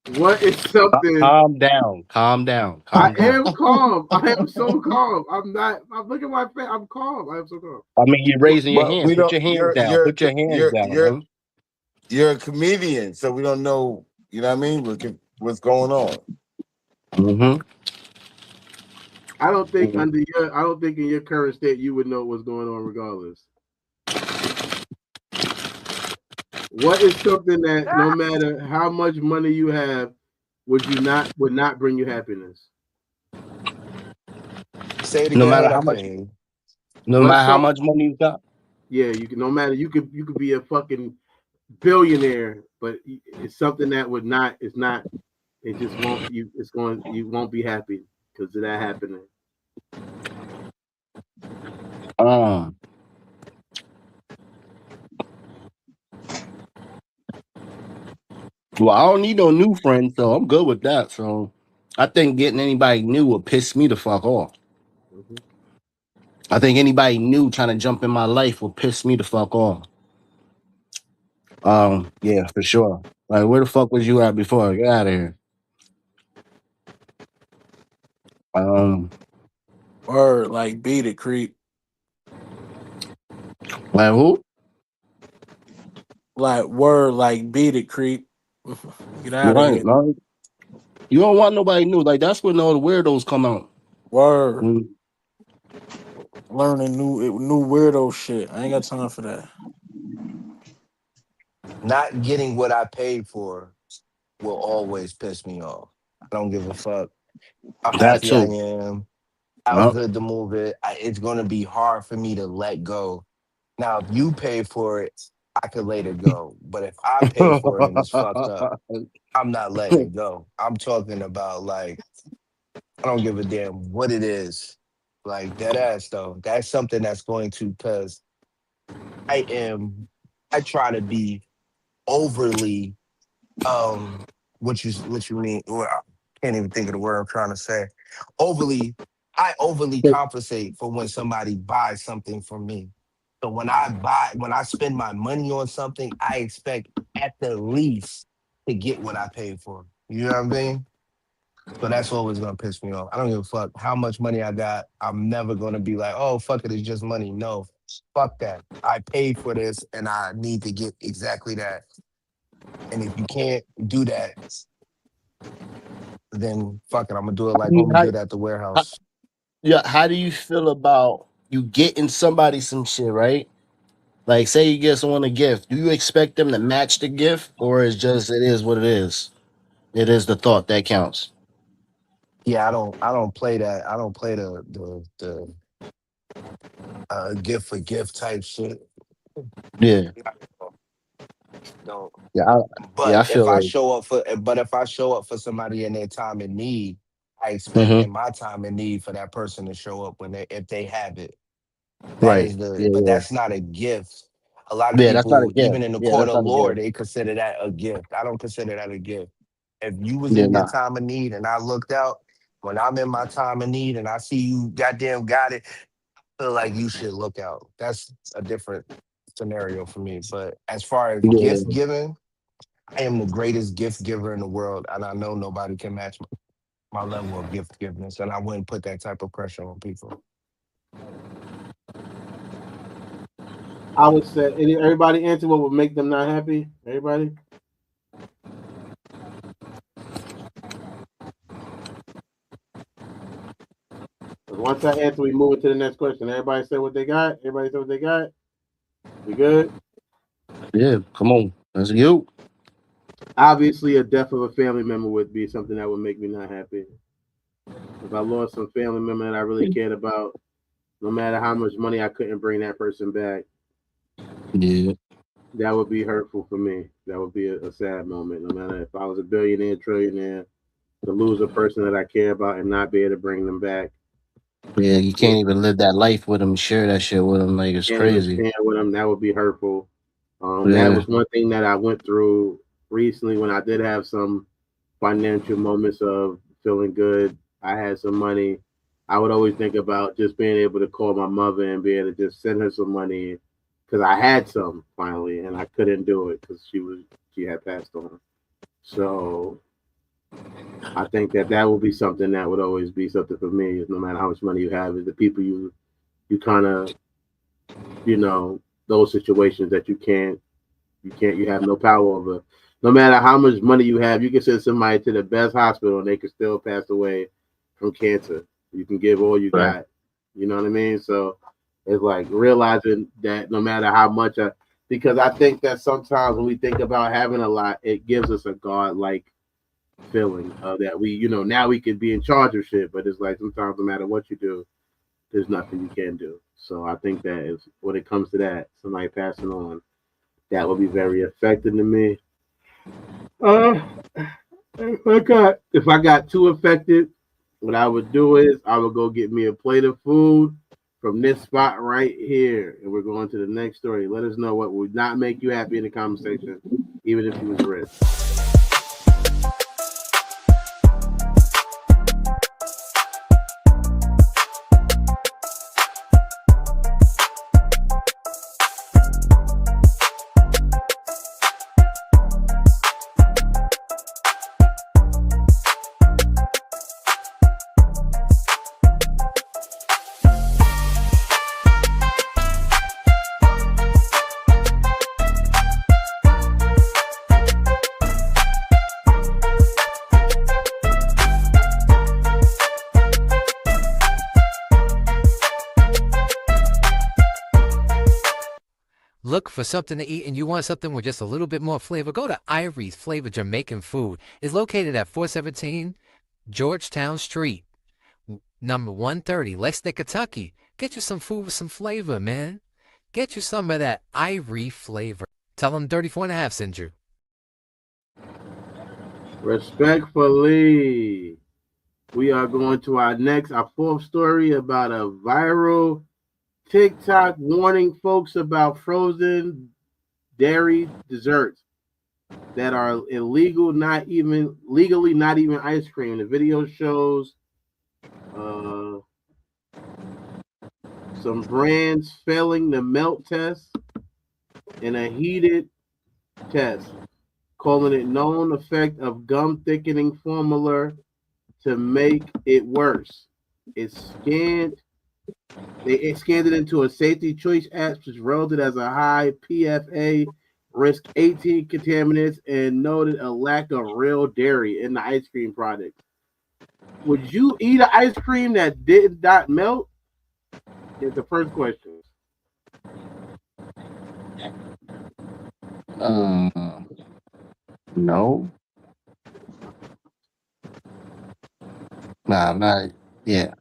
What is something Calm down. Calm down. I Calm down. am calm. I am so calm. I'm not. I'm looking at my face. I'm calm. I am so calm. I mean, you're raising your But hand. we Put don't. your hands down. Put your hands down, huh? You're a comedian, so we don't know. You know what I mean? What's going on? Mm-hmm. I don't think under your. I don't think in your current state you would know what's going on regardless. What is something that no matter how much money you have, would not bring you happiness? Say it No again. matter What I how much, couldn't hear. no What's matter how some? much money you got. Yeah, you can. No matter you could be a fucking billionaire, but it's something that would not. It's not. It just won't. You. It's going. You won't be happy because of that happening. Um, well, I don't need no new friends, so I'm good with that. So I think getting anybody new will piss me the fuck off. Mhm. I think anybody new trying to jump in my life will piss me the fuck off. Yeah, for sure. Like, where the fuck was you at before? Get out of here. Um, Word, like beat it, creep. like who? Like word, like beat it, creep. Get out of Right, here. man. You don't want nobody new. Like that's when all the weirdos come out. Word. Mm. Learning new weirdo shit. I ain't got time for that. Not getting what I paid for will always piss me off. I don't give a fuck how That happy I too. am, how Yup. good the move is. It's gonna be hard for me to let go. Now, if you pay for it, I could let it go. But if I pay for it and it's fucked up, I'm not letting it go. I'm talking about like I don't give a damn what it is. Like that ass though. That's something that's going to because I am I try to be overly what you mean well, I can't even think of the word I'm trying to say. Overly I overly compensate for when somebody buys something from me. So when I spend my money on something, I expect at the least to get what I paid for. You know what I mean? So that's always gonna piss me off. I don't give a fuck how much money I got. I'm never gonna be like, oh fuck it, it's just money. No, fuck that. I paid for this and I need to get exactly that. And if you can't do that, then fuck it. I'm gonna do it I like mean, homie did at the how, warehouse. yeah, how do you feel about you getting somebody some shit, right? Like, say you get someone a gift, do you expect them to match the gift, or is just it is what it is? It is the thought that counts. Yeah, I don't play that. I don't play the gift for gift type shit. Yeah, Don't. yeah, yeah. But I feel like, if I show up for somebody in their time in need, I expect hmm in my time in need for that person to show up when they if they have it. That right. is the Yeah, but yeah, that's not a gift. A lot of yeah. That's not a people, gift. even in the Yeah, court that's of not a law, gift. they consider that a gift. I don't consider that a gift. If you was Yeah, in your nah. time of need and I looked out, when I'm in my time of need and I see you goddamn got it, I feel like you should look out. That's a different scenario for me. But as far as gift Yeah, giving, I am the greatest gift giver in the world, and I know nobody can match my level of gift giveness, and I wouldn't put that type of pressure on people. I would say everybody answer what would make them not happy. Everybody. 'Cause once I answer, we move to the next question. Everybody say what they got. Everybody say what they got. We good? yeah. Come on, that's you. Obviously, a death of a family member would be something that would make me not happy. If I lost some family member that I really cared about, no matter how much money I couldn't bring that person back, Yeah, that would be hurtful for me. That would be a sad moment. No matter if I was a billionaire, trillionaire, to lose a person that I care about and not be able to bring them back, yeah. You can't, can't even live that life with them, share that shit with them. Like it's can't even crazy. stand with them, that would be hurtful. That Yeah, was one thing that I went through recently when I did have some financial moments of feeling good. I had some money. I would always think about just being able to call my mother and be able to just send her some money because I had some finally, and I couldn't do it because she had passed on. So I think that that would be something that would always be something for me. Is no matter how much money you have, is the people you kind of you know those situations that you have no power over. No matter how much money you have, you can send somebody to the best hospital and they can still pass away from cancer. You can give all you right. got. You know what I mean? So it's like realizing that no matter how much because I think that sometimes when we think about having a lot, it gives us a God-like feeling of that now we can be in charge of shit, but it's like sometimes no matter what you do, there's nothing you can do. So I think that is when it comes to that, somebody passing on, that would be very affecting to me. Uh, if I got too affected, what I would do is I would go get me a plate of food from this spot right here, and we're going to the next story. Let us know what would not make you happy in the conversation, even if you was rich. Look for something to eat and you want something with just a little bit more flavor? Go to Ivory's Flavor Jamaican Food. It's located at 417 Georgetown Street, number 130, Lexington, Kentucky. Get you some food with some flavor, man. Get you some of that Ivory flavor. Tell them 34.5 sent you. Respectfully, we are going to our fourth story about a viral TikTok warning folks about frozen dairy desserts that are illegal, legally not even ice cream. The video shows uh, some brands failing the melt test in a heated test, calling it known effect of gum thickening formula to make it worse. It scanned it into a safety choice app, which rolled it as a high PFA risk 18 contaminants and noted a lack of real dairy in the ice cream product. Would you eat an ice cream that did not melt? Is the first question. No. Nah, not. Yeah.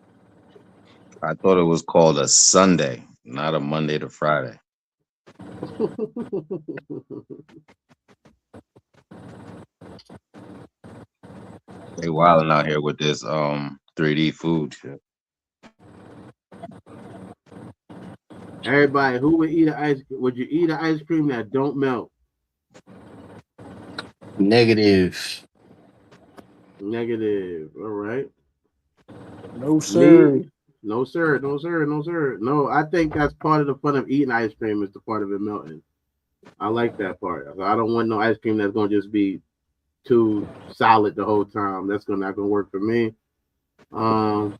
I thought it was called a Sunday, not a Monday to Friday. They wilding out here with this 3D food shit. Everybody, who would eat an ice? Would you eat an ice cream that don't melt? Negative. Negative. All right. No sir. Me? No sir. No sir. No sir. No, I think that's part of the fun of eating ice cream is the part of it melting. I like that part. I don't want no ice cream that's gonna just be too solid the whole time. That's not gonna work for me. How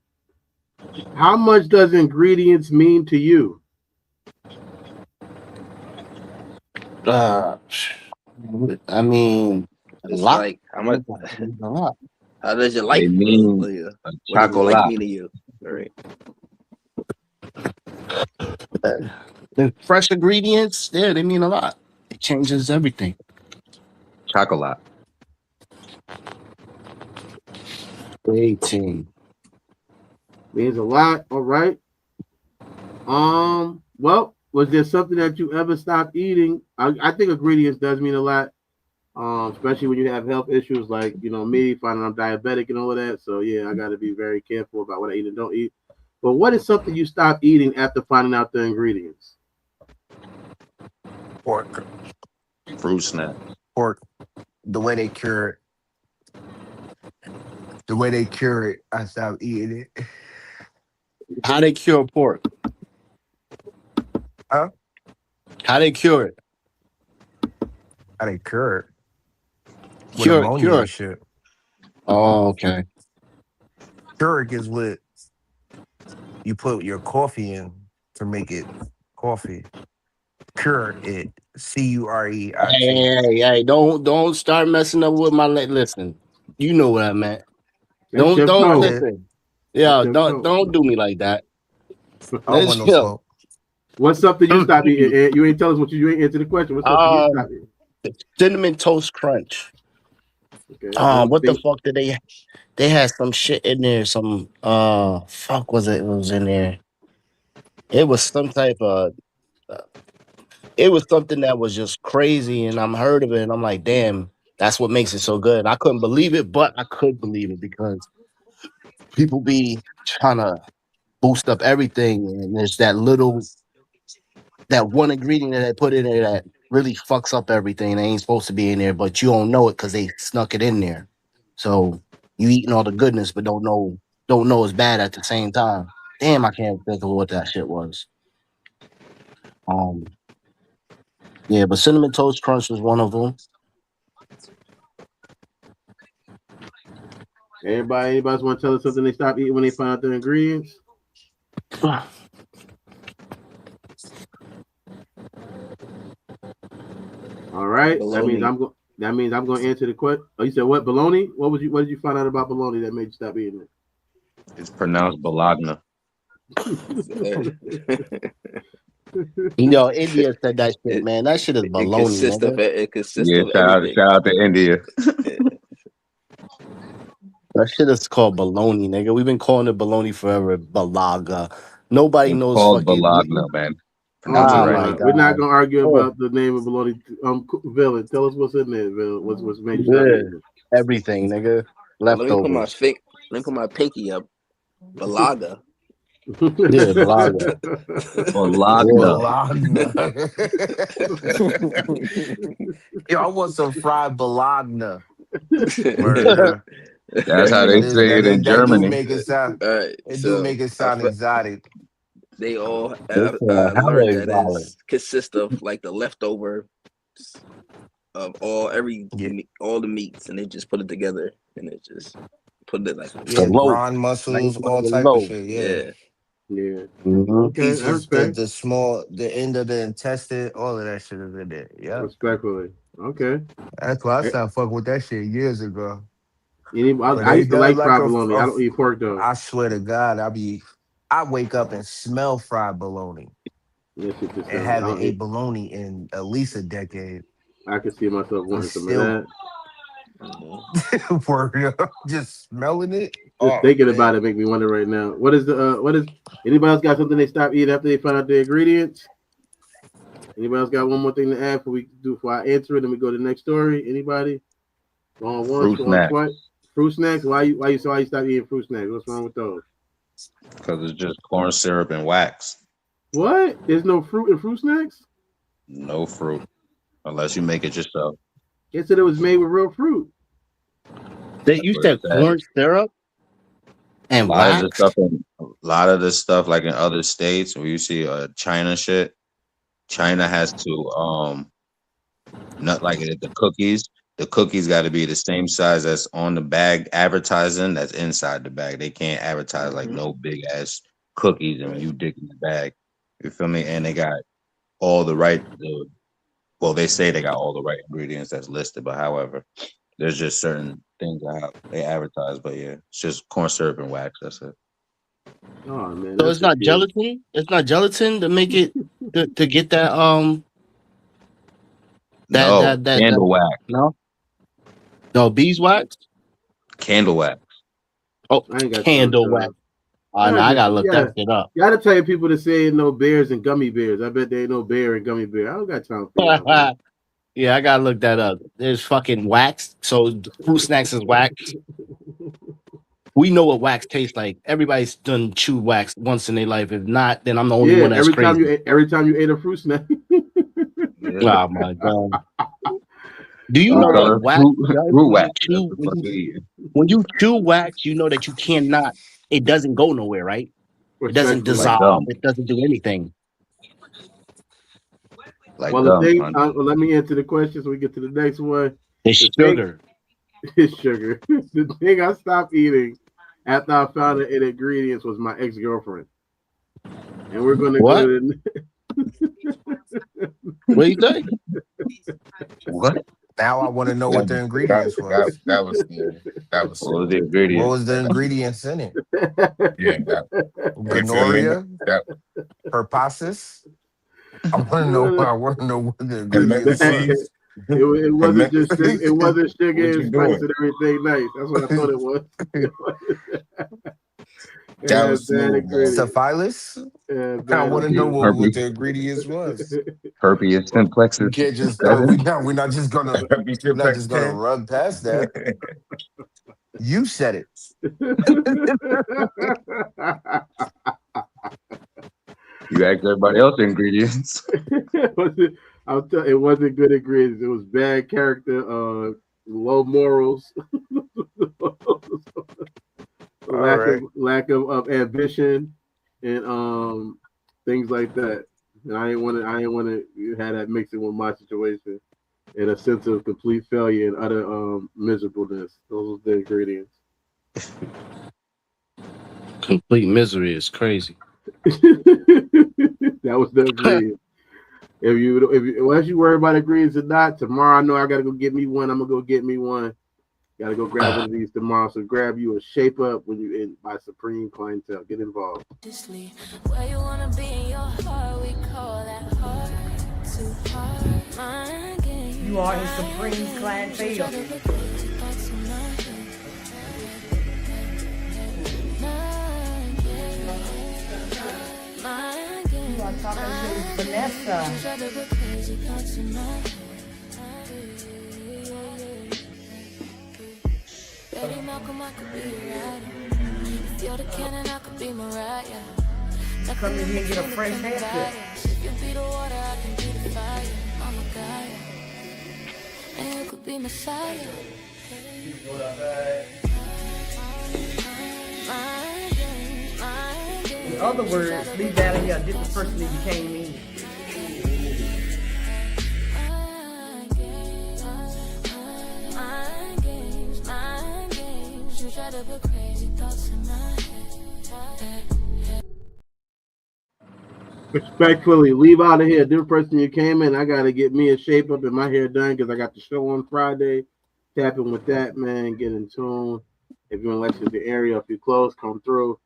much does ingredients mean to you? I mean, a It's lot. like how much? A lot. How does your They life? mean What a does your life chocolate. mean to you? All right. The fresh ingredients, yeah, they mean a lot. It changes everything. Chocolate. 18. Means a lot. All right. Well, was there something that you ever stopped eating? I think ingredients does mean a lot. Especially when you have health issues like me, finding I'm diabetic and all of that. So yeah, I got to be very careful about what I eat and don't eat. But what is something you stopped eating after finding out the ingredients? Pork. Fruit snack. Pork. The way they cure it. The way they cure it, I stopped eating it. How they cure pork? Huh? How they cure it? How they cure it? With Cure it, ammonia cure and it. shit. Oh, okay. Keurig is what you put your coffee in to make it coffee. Cure it. CUREIT. Hey, don't start messing up with my listen. You know what I meant. That's Don't your don't toe. listen. That's Yeah, your don't toe. do me like that. I don't Let's want no chill. smoke. What's something you stopped eating? You ain't tell us what you ain't answer the question. What's something you stopped eating? Cinnamon Toast Crunch. Okay. What the fuck did they had some shit in there, some fuck was it was in there. It was some type of it was something that was just crazy and I'm heard of it and I'm like, damn, that's what makes it so good. I couldn't believe it, but I could believe it because people be trying to boost up everything and there's that one ingredient that they put in there that really fucks up everything. They ain't supposed to be in there, but you don't know it because they snuck it in there. So you eating all the goodness, but don't know it's bad at the same time. Damn, I can't think of what that shit was. Yeah, but Cinnamon Toast Crunch was one of them. Anybody want to tell us something they stopped eating when they found out the ingredients? All right. Bologna. That means I'm going to answer the question. Oh, you said what? Bologna? What did you find out about bologna that made you stop eating it? It's pronounced Bologna. India said that shit, man. That shit is baloney. It consists Yeah, of everything. shout out to India. That shit is called baloney, nigga. We've been calling it baloney forever. Balaga. Nobody It's knows called fucking. Bologna, man. Pronounce it Oh right. my god. We're not gonna argue about the name of bologna. Villain, tell us what's in there. Villain. What's made you stop eating it? Everything, nigga. Let me put my pinky up. Balaga. Yeah, Balaga. Bologna. Yo, I want some fried bologna. That's how they say it in Germany. Do make it sound. Right, It do make it sound exotic. They all It's learned that hella it consists of like the leftover of all the meats, and they just put it together, and it just put it like Yeah, low. groin Like muscles, you all the type of low. shit. yeah. Yeah. Mm-hmm. Okay, I Pieces, respect. the end of the intestine, all of that shit is in there. Yeah. Respectfully. Okay. That's why I Eh, stopped fucking with that shit years ago. But I used ain't to nothing like like fried bologna. I don't eat pork though. I swear to God, I wake up and smell fried bologna That shit just and sounds. haven't ate bologna in at least a decade. I can see myself I'm wanting some of still that. working up, just smelling it. Just Oh thinking about man. it make me wonder right now. What is anybody else got something they stop eating after they find out the ingredients? Anybody else got one more thing to add before I answer it and we go to the next story? Anybody? Going once, Fruit going snack, twice. Fruit snacks? Why you stop eating fruit snacks? What's wrong with those? because it's just corn syrup and wax. What? There's no fruit in fruit snacks? No fruit unless you make it yourself. It said it was made with real fruit. That That's you what it said said. corn syrup A and lot of the wax. stuff like in other states where you see China shit. China has to not like it, the cookies. The cookies got to be the same size that's on the bag advertising that's inside the bag. They can't advertise like no big ass cookies and when you dig in the bag. You feel me? And they got all well, they say they got all the right ingredients that's listed, but however, there's just certain things that they advertise. But yeah, it's just corn syrup and wax. That's it. Oh man, So that's it's not okay. gelatin. It's not gelatin to make it to get that No, candle wax. no beeswax. Candle wax. Oh, I ain't got time candle to wax. No, I gotta look yeah. that shit up. You gotta tell people to say no bears and gummy bears. I bet there ain't no bear and gummy bear. I don't got time for y'all, man. Yeah, I gotta look that up. There's fucking wax. So the fruit snacks is wax. We know what wax tastes like. Everybody's done chewed wax once in their life. If not, then I'm the only one that's every time crazy. every time you ate a fruit snack. Oh my god. Do you know that wax? Fruit wax. When you chew wax, you know that you cannot. It doesn't go nowhere, right? It doesn't dissolve. It doesn't do anything. Well, the thing. Let me answer the question so we get to the next one. It's sugar. It's sugar. The thing I stopped eating after I found the ingredients was my ex-girlfriend, and we're gonna go to What you say? What? Now I want to know what the ingredients was. That was what was the ingredients? What was the ingredients in it? Yeah, Gonorrhea, herpes. I want to know. I want to know what the ingredients was. It wasn't just sugar, it wasn't sugar and spice and everything nice. That's what I thought it was. That was syphilis. I want to know what the ingredients was. Herpes simplex. You can't just we're not just gonna run past that. You said it. You asked everybody else the ingredients. It wasn't good ingredients. It was bad character, low morals, lack of ambition, and things like that. And I didn't want to have that mixing with my situation, and a sense of complete failure and utter miserableness. Those are the ingredients. Complete misery is crazy. That was the ingredient. Unless you worry about ingredients or not, tomorrow I know I gotta go get me one. I'm gonna go get me one. Gotta go grab one of these tomorrow. So grab you a Shape Up when you in by Supreme Clientele. Get involved. Where you wanna be in your heart, we call that heart to heart. My game. You are in Supreme Clientele. You are talking to Vanessa. Betty Malcolm, I could be your rider. If you're the cannon, I could be Mariah. Come in here and get a fresh haircut. If you be the water, I can be the fire. I'm a guy, and you could be Messiah. In other words, leave that in here. This is the person that you came in. My games, you try to Respectfully, leave out of here. Different person you came in. I gotta get me a shape up and my hair done because I got the show on Friday. Tapping with that, man. Get in tune. If you're in Lexington area, if you're close, come through.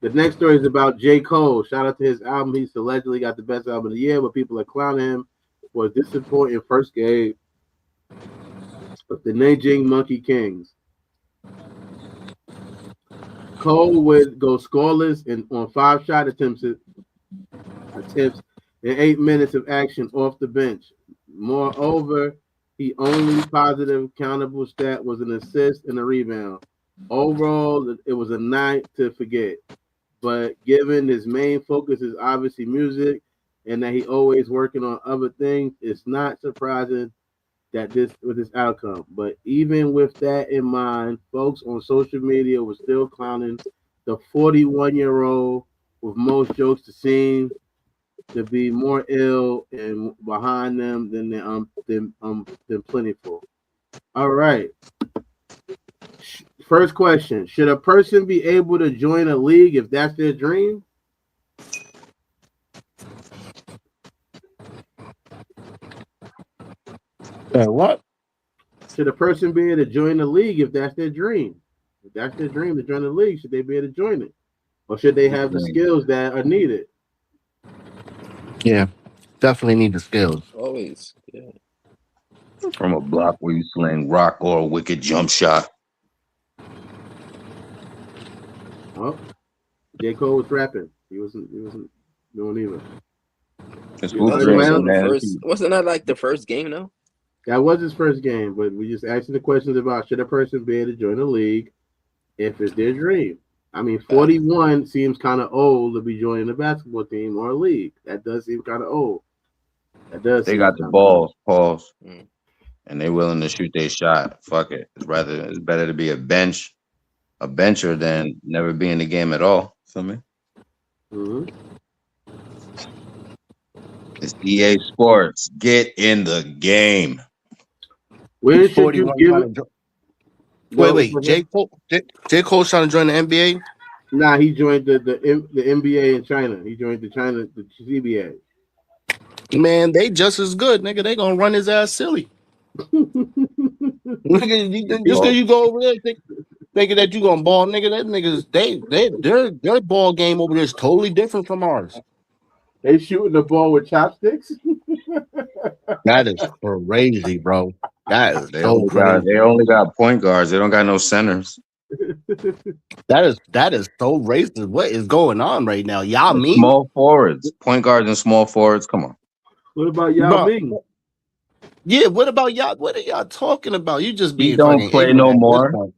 The next story is about J. Cole. Shout out to his album. He's allegedly got the best album of the year, but people are clowning him for his disappointing first game of the Nanjing Monkey Kings. Cole would go scoreless on 5 shot attempts in 8 minutes of action off the bench. Moreover, he only positive countable stat was an assist and a rebound. Overall, it was a night to forget. But given his main focus is obviously music and that he always working on other things, it's not surprising that this outcome. But even with that in mind, folks on social media were still clowning the 41-year-old with most jokes to seem to be more ill and behind them than plentiful. All right. First question: should a person be able to join a league if that's their dream? What? Should a person be able to join a league if that's their dream? If that's their dream to join the league, should they be able to join it, or should they have the skills that are needed? Yeah, definitely need the skills. Always. Yeah. From a block where you sling rock or a wicked jump shot. Oh, J. Cole was rapping. He wasn't doing either. Wasn't that like the first game though? That was his first game, but we just asking the questions about should a person be able to join the league if it's their dream. I mean, 41 seems kind of old to be joining a basketball team or a league. That does seem kind of old. That does. They got the balls, pause, and they're willing to shoot their shot. Fuck it. It's better to be a bencher than never be in the game at all. Feel me? Mm-hmm. It's EA Sports. Get in the game. Where should you give? Wait. J. Cole's trying to join the NBA? Nah, he joined the NBA in China. He joined the CBA. Man, they just as good, nigga. They gonna run his ass silly. Nigga, just because you go over there thinking that you gonna ball, nigga, that niggas their ball game over there is totally different from ours. They shooting the ball with chopsticks. That is crazy, bro. That is they only got point guards. They don't got no centers. That is so racist. What is going on right now? Y'all mean small forwards, point guards and small forwards. Come on. What about y'all Ming? Yeah, what about y'all? What are y'all talking about? You just being he don't play no more.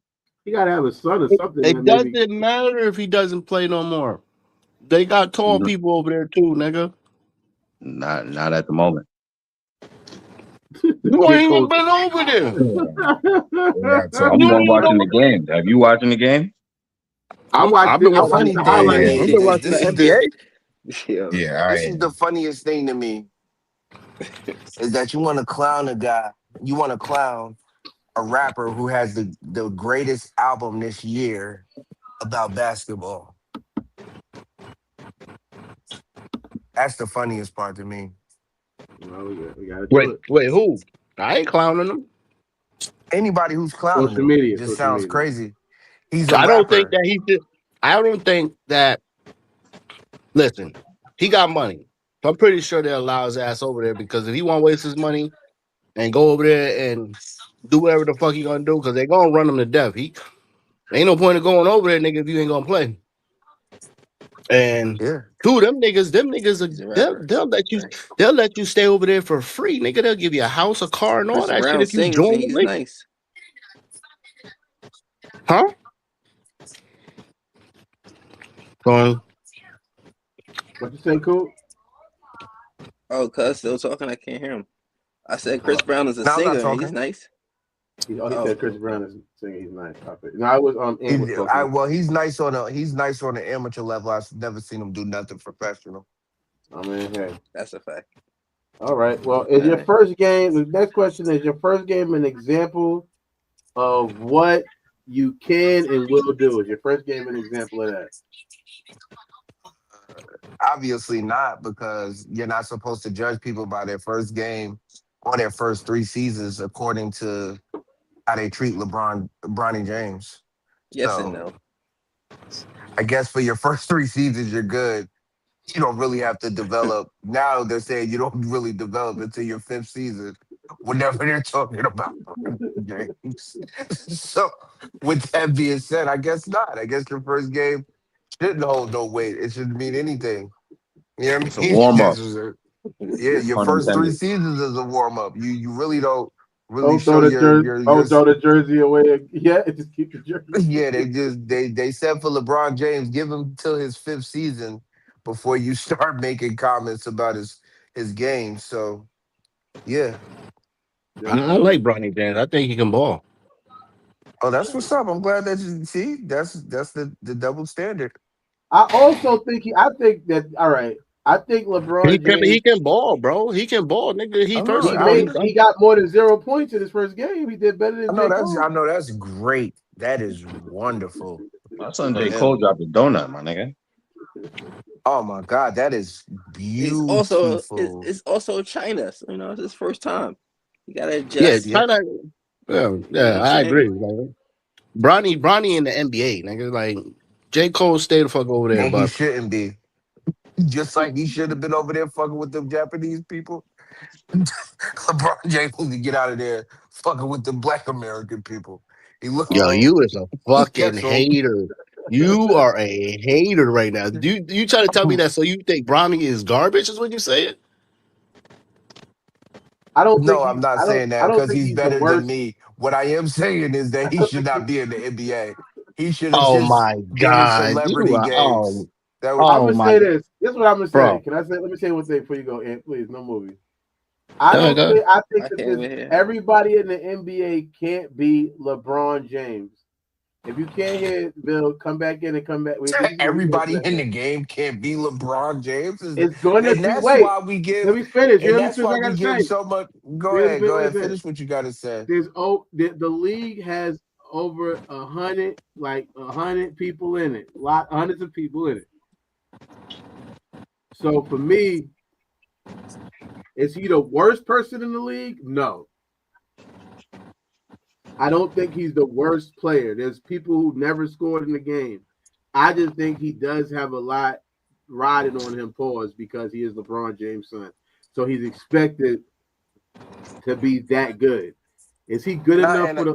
He gotta have a son or something. It doesn't matter if he doesn't play no more. They got tall people over there too, nigga. Not at the moment. You ain't even been over there. So I'm going watching the game. Have you watching the game? I've been watching the highlights. I've been watching the NBA. Yeah, this is the funniest thing to me is that you want to clown a guy. You want to clown a rapper who has the greatest album this year about basketball. That's the funniest part to me. Well, we gotta wait, who? I ain't clowning him. Anybody who's clowning social media just sounds crazy. He's I don't think that he should. I don't think that. Listen, he got money. I'm pretty sure they'll allow his ass over there because if he want to waste his money and go over there and do whatever the fuck he gonna do, because they gonna run him to death. Ain't no point of going over there, nigga, if you ain't gonna play. And dude, them niggas, they'll let you stay over there for free, nigga. They'll give you a house, a car, and all that shit if you join the league. Nice. Huh? Going. What you say, Cool? Oh, cuz still talking. I can't hear him. I said Chris Brown is a singer. And he's nice. He said Chris Brown is singing. He's nice. No, I was he's nice on the amateur level. I've never seen him do nothing professional. I mean, hey, that's a fact. All right. Well, is your first game? The next question is your first game an example of what you can and will do? Is your first game an example of that? Obviously not, because you're not supposed to judge people by their first game or their first 3 seasons according to how they treat Bronny James. Yes and So no. I guess for your first 3 seasons, you're good. You don't really have to develop. Now they're saying you don't really develop until your 5th season, whenever they're talking about games. So, with that being said, I guess not. I guess your first game shouldn't hold no weight. It shouldn't mean anything. You know what It's a I mean? warm up. That's yeah, your Pun first three intended. seasons is a warm up. You really don't really Don't throw show the jersey. your Don't throw the jersey away. Yeah, just keep the jersey. yeah, they said for LeBron James, give him till his 5th season before you start making comments about his game. So yeah. I like Bronny James. I think he can ball. Oh, that's what's up. I'm glad that you see that's the double standard. I also think I think that all right. I think LeBron He James can ball, bro. He can ball, nigga. He I know, versatile. he got more than 0 points in his first game. He did better than J. I Cole. know that's great. That is wonderful My son for J. Cole him. dropped a donut, my nigga. Oh my God, that is beautiful. It's also China. So, it's his first time. You gotta Yeah, adjust. Yep. China. Yeah, You know what yeah, I'm I agree. saying? Like, Bronny in the NBA, nigga. Like J. Cole, stay the fuck over there. And he But shouldn't be. Just like he should have been over there fucking with them Japanese people. LeBron James need to get out of there fucking with the black American people. He look yo, you is a fucking that's all. hater. You are a hater right now. You trying to tell me that so you think Bronny is garbage? Is what you saying? No, I'm not saying I that don't because think he's he's the better than worst. me. What I am saying is that he should not be in the NBA. He should have Oh just my been in god, celebrity games. That would I'm oh gonna my, say this. This is what I'm gonna say. bro. Can I say? Let me say one thing before you go, Ant. Please, no movie. I Go ahead, don't go ahead. think. I think I that can't hear. everybody in the NBA can't be LeBron James. If you can't hear Bill, come back in and come back. This is what we gonna everybody say. in the game can't be LeBron James. It's going to And be. that's Wait, why we let give me finish. You and let me that's finish. why What I we gotta give say. so much. Go Let me ahead, finish go what I ahead. said. Finish what you gotta say. The league has over 100 people in it. Hundreds of people in it. So for me, is he the worst person in the league? No. I don't think he's the worst player. There's people who never scored in the game. I just think he does have a lot riding on him, pause, because he is LeBron James' son. So he's expected to be that good. Is he good Nah, enough and for the?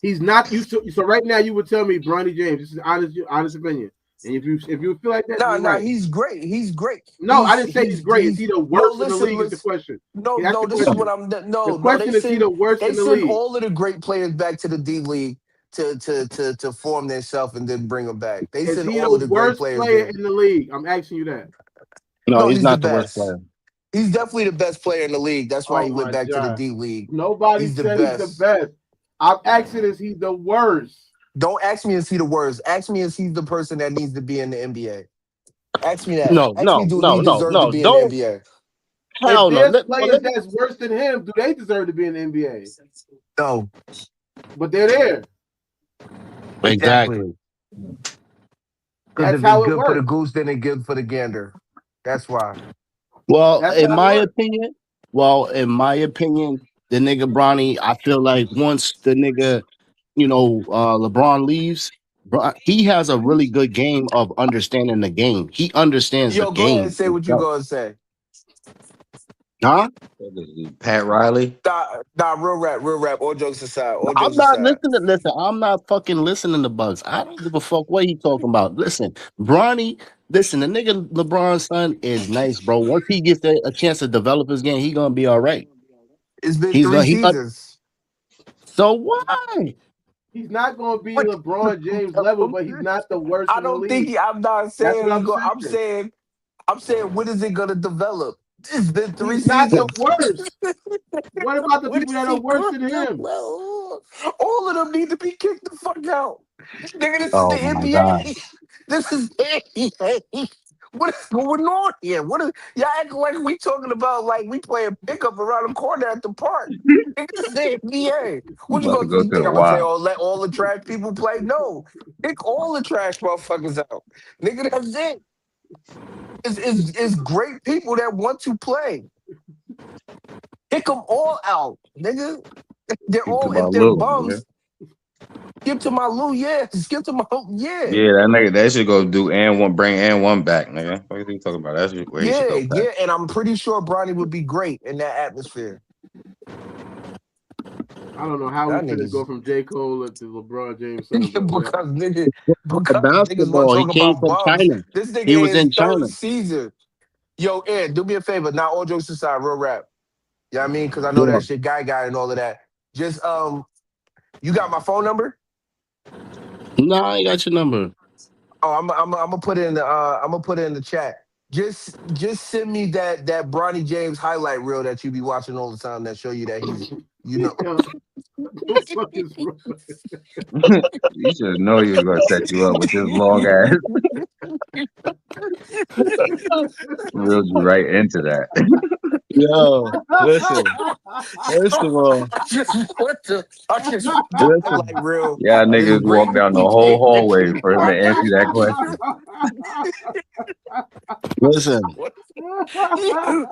He's not used to. So right now, you would tell me Bronny James. This is honest opinion. And if you feel like that, no, you're no, right. he's great. He's great. No, I didn't say he's great. Is he the No, worst in the listen, league? Is the listen. question. No, That's no, the this is what question. I'm The no, question is he the worst they in the send league? all of the great players back to the D League to form themselves and then bring them back. They Is send he all the of the great worst players player there. in the league? I'm asking you that. No, No, he's he's the not the worst best. player. He's definitely the best player in the league. That's why Oh he went my back to the God. D League. Nobody He's the said he's the best. best. I'm asking is he the worst? Don't ask me is he the worst. Ask me is he the person that needs to be in the NBA. Ask me that. No, Ask me no, do no, he no, deserve to no. be in the Don't. NBA? If Hell no. there's Well, players that's worse than him, do they deserve to be in the NBA? No, But they're there. exactly. exactly. Because That's if it's how it good for the works. goose, then it's good for the gander. That's why. Well, That's in how it my works. opinion, the nigga Bronny, I feel like once the nigga, LeBron leaves, he has a really good game of understanding the game. He understands the Yo, go ahead and game say what you itself. gonna say. Huh? Pat Riley. Nah, real rap. All jokes aside, all I'm jokes not aside. listening. Listen, I'm not fucking listening to Bugs. I don't give a fuck what he talking about. Listen, Bronny, listen, the nigga LeBron's son is nice, bro. Once he gets a chance to develop his game, he gonna be all right. It's been He's three gonna he seasons. so why? He's not going to be What LeBron James level, but he's not the worst I in the don't think league. I'm not That's what saying he I'm go. saying. I'm saying when is it gonna develop? It's been three He's not the seasons. worst. What about the When people is that are he worse gonna than him? develop? All of them need to be kicked the fuck out. Nigga, this is the Oh my god. NBA. This is the NBA. What is going on here? What is y'all acting like we talking about like we playing pickup around the corner at the park? Nigga say NBA. You What you about to gonna go you to the think I'm gonna say, Y. oh, let all the trash people play? No. Pick all the trash motherfuckers out. Nigga, that's it. It's great people that want to play. Pick them all out, nigga. They're Keep to all, my if they're Lou, man. bums, skip to my Lou, yeah. Skip to my, yeah. Yeah, that nigga, that should go do and one, bring and one back, nigga. What are you talking about? That's where he should Yeah, go back. yeah. And I'm pretty sure Bronny would be great in that atmosphere. I don't know how we That finna go niggas, from J. Cole to LeBron James' son, but because The niggas want basketball, to he talk came about from bums. China. This nigga He in was his in third China. season. Yo, Ed, do me a favor. Now, all jokes aside, real rap. Yeah, I mean, because I know Yeah. that shit guy and all of that. Just you got my phone number? No, I ain't got your number. Oh, I'm gonna put it in the I'm gonna put it in the chat. Just send me that Bronny James highlight reel that you be watching all the time that show you that he's Yo, the fuck is wrong? You should know he was gonna set you up with this long ass. Reeled you right into that. Yo, listen. First of all, I just want the listen. highlight reel Yeah, of this niggas great walk down the whole game that hallway you for him to answer watch. that question. Listen.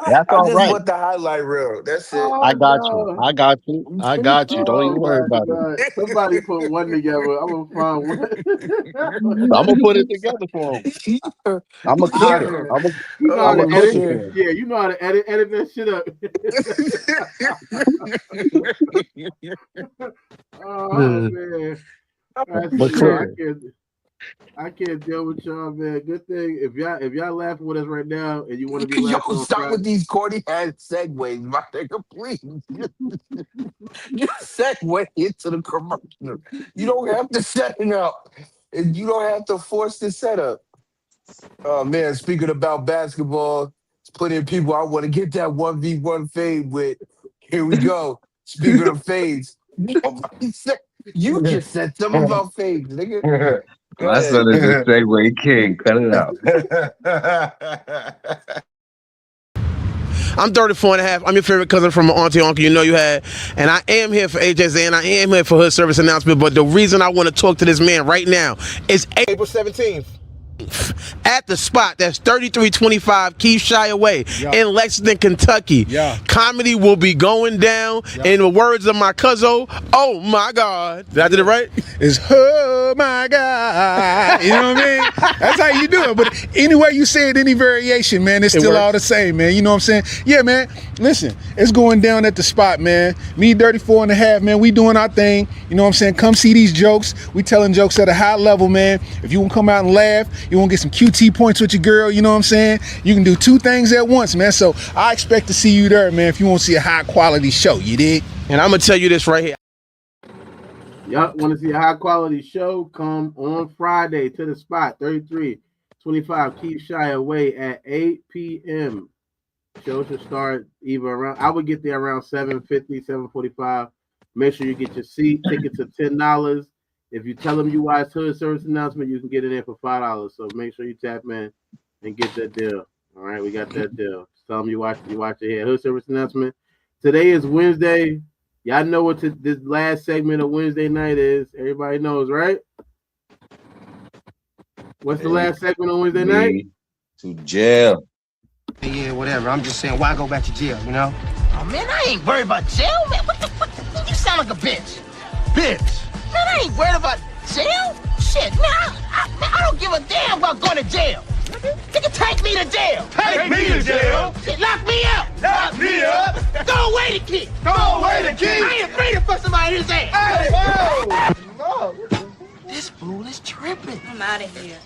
That's I all just right. want the highlight reel. That's it. I Oh got you. no! I got you. I got you. Don't Oh even worry my about it. god! Somebody put one together. I'm gonna find one. I'm gonna put it together for him. I'm gonna cook it. Yeah. You know how I'm to gonna cook edit? it Shit. for him. Yeah, you know how to edit that shit up. Oh man, that's But shit. cook I it. can't. I can't deal with y'all, man. Good thing if y'all laughing with us right now and you want to be Yo, laughing on stop with Friday. these corny ass segues, my nigga. Please. Just segue into the commercial. You don't have to set it up. And you don't have to force the setup. Oh man, speaking about basketball, there's plenty of people I want to get that 1v1 fade with. Here we go. Speaking of fades, nobody said you just said something about fades, nigga. Go My son is the ahead. Segway king. Cut it out. I'm 34 and a half. I'm your favorite cousin from my auntie uncle you know you had. And I am here for AJ's and I am here for Hood Service Announcement. But the reason I want to talk to this man right now is April 17th. At the spot, that's 3325 Keith Shire Way in Lexington, Kentucky. Comedy will be going down. In the words of my cousin, oh my God. Did I do it right? It's oh my God. You know what I mean? That's how you do it. But anyway you say it, any variation, man, it's still all the same, man. You know what I'm saying? Yeah, man. Listen, it's going down at the spot, man. Me, 34 and a half, man. We doing our thing. You know what I'm saying? Come see these jokes. We telling jokes at a high level, man. If you want to come out and laugh, you want to get some QT points with your girl, you know what I'm saying? You can do two things at once, man. So I expect to see you there, man, if you want to see a high quality show, you dig? And I'm going to tell you this right here. Y'all want to see a high quality show? Come on Friday to the spot, 3325 Keith Shire Way at 8 p.m. Show should start either around, I would get there around 7:50, 7:45. Make sure you get your seat. Tickets are $10. If you tell them you watch Hood Service Announcement, you can get it in for $5. So make sure you tap in and get that deal. All right, we got that deal. Just tell them you watch it here. Hood Service Announcement. Today is Wednesday. Y'all know what this last segment of Wednesday night is. Everybody knows, right? What's the last segment on Wednesday night? To jail. Yeah, whatever. I'm just saying, why go back to jail, you know? Oh, man, I ain't worried about jail, man. What? You sound like a bitch. Bitch! Man, I ain't worried about jail. Shit, man, I don't give a damn about going to jail. Nigga, take me to jail. Take me to jail? Shit, lock me up. Lock me up? Throw away the key. Throw away the key? I ain't afraid to fuck somebody in his ass. Hey, whoa! No. This fool is tripping. I'm out of here.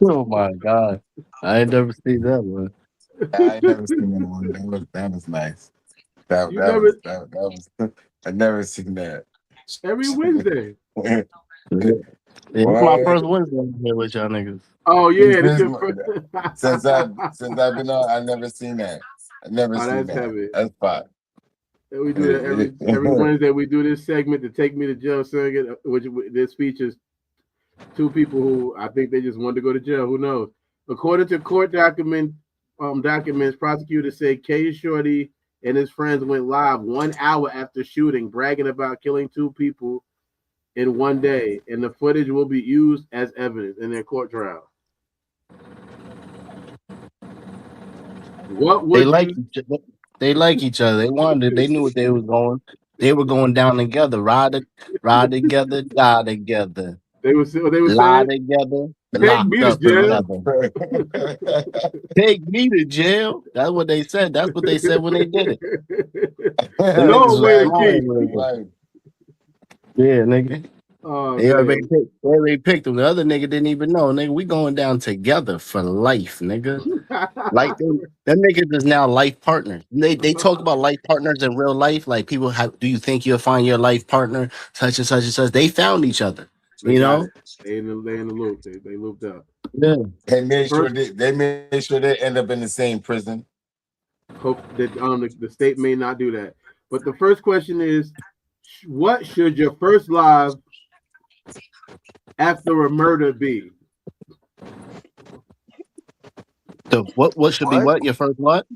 Oh my God. I ain't never seen that one. I ain't never seen that one. That was nice. That was I never seen that. Every Wednesday. Yeah, it's my first Wednesday here with y'all niggas. Oh yeah, this since I've been on, I never seen that. I never seen that. Heavy. That's fine. We do that every Wednesday. We do this segment to take me to jail, son. Which this features Two people who I think they just wanted to go to jail. Who knows? According to court documents, prosecutors say K Shorty and his friends went live 1 hour after shooting, bragging about killing two people in one day, and the footage will be used as evidence in their court trial. What They would like you? each other. They like each other. They wanted. They knew what they was going. They were going down together. Ride together, die together. They were Lie saying, together, take me locked to up jail. together. Take me to jail. That's what they said. That's what they said when they did it. Them niggas No was way to flying keep. with it. Yeah, nigga. Oh They already man. picked him. The other nigga didn't even know. Nigga, we going down together for life, nigga. Like them niggas is now life partners. They talk about life partners in real life. Like people have, do you think you'll find your life partner? Such and such and such. They found each other. They You got know? it. They in the loop. They looped up. Yeah. They made sure First, they end up in the same prison. hope that the state may not do that. But the first question is, what should your first live after a murder be? What should be what? Your first what?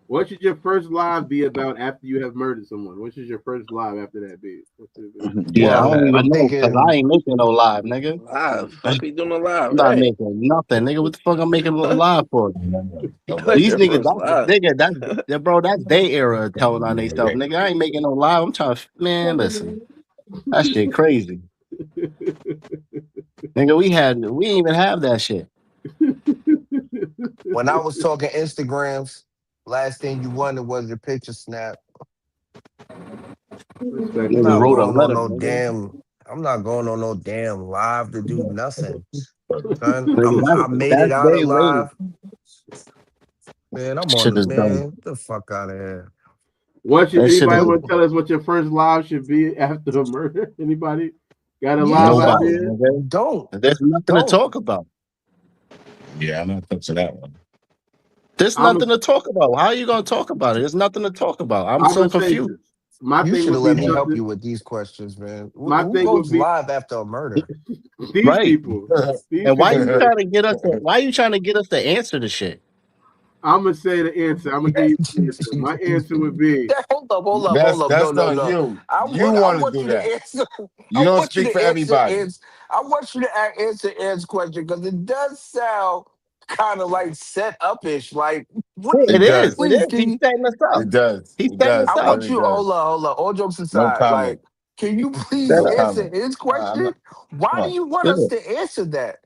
What should your first live be about after you have murdered someone? What should your first live after that be? What should it be? Yeah, I don't Well, even I'm know because I thinking ain't making no live, nigga. Live. I'm Fuck you doing a live, not right? making nothing, nigga. What the fuck I'm making a live for? What's These your niggas, first live? bro, that's their era of telling on themselves, nigga. I ain't making no live. I'm trying to, man, listen, that shit crazy, nigga. We didn't even have that shit. when I was talking Instagrams, last thing you wanted was your picture snap. I'm Respectfully. Nigga not wrote a going on letter, no nigga. damn. I'm not going on no damn live to do nothing, son. Nigga, I made it that's out their way. alive, man. I'm on Shit the is dumb. man. Get the fuck out of here. What should That shit anybody is want to tell us what your first live should be after a murder? Anybody got a Yeah, live nobody, don't, idea? nigga. don't, There's nothing to don't. talk about. Yeah, I'm not touching that one. There's I'm nothing to talk about. How are you gonna talk about it? There's nothing to talk about. I'm I'm so gonna say confused. my You thing should would have be let me help something. you with these questions, man. My Who thing would goes be live after a murder? these Right. people. These And why people you say. trying to get us to why you trying to get us to answer the shit? I'm gonna say the answer. I'm gonna give you the answer. My answer would be Hold up. No, That's no, on no. you. I You want, I want to want do you to that. answer. You I don't want you speak for to answer. everybody. I want you to answer Ed's question because it does sound kind of like set up-ish. Like, what do Yeah, you It it mean? is. does. It Please, is. can He's you? setting us up. It does. He's It setting does. us I It up. want really you. does. Hold up. All jokes No aside, like, comment. can you please Set No up. answer comment. his I'm question? not. Why Come do on. you want Yeah. us to answer that?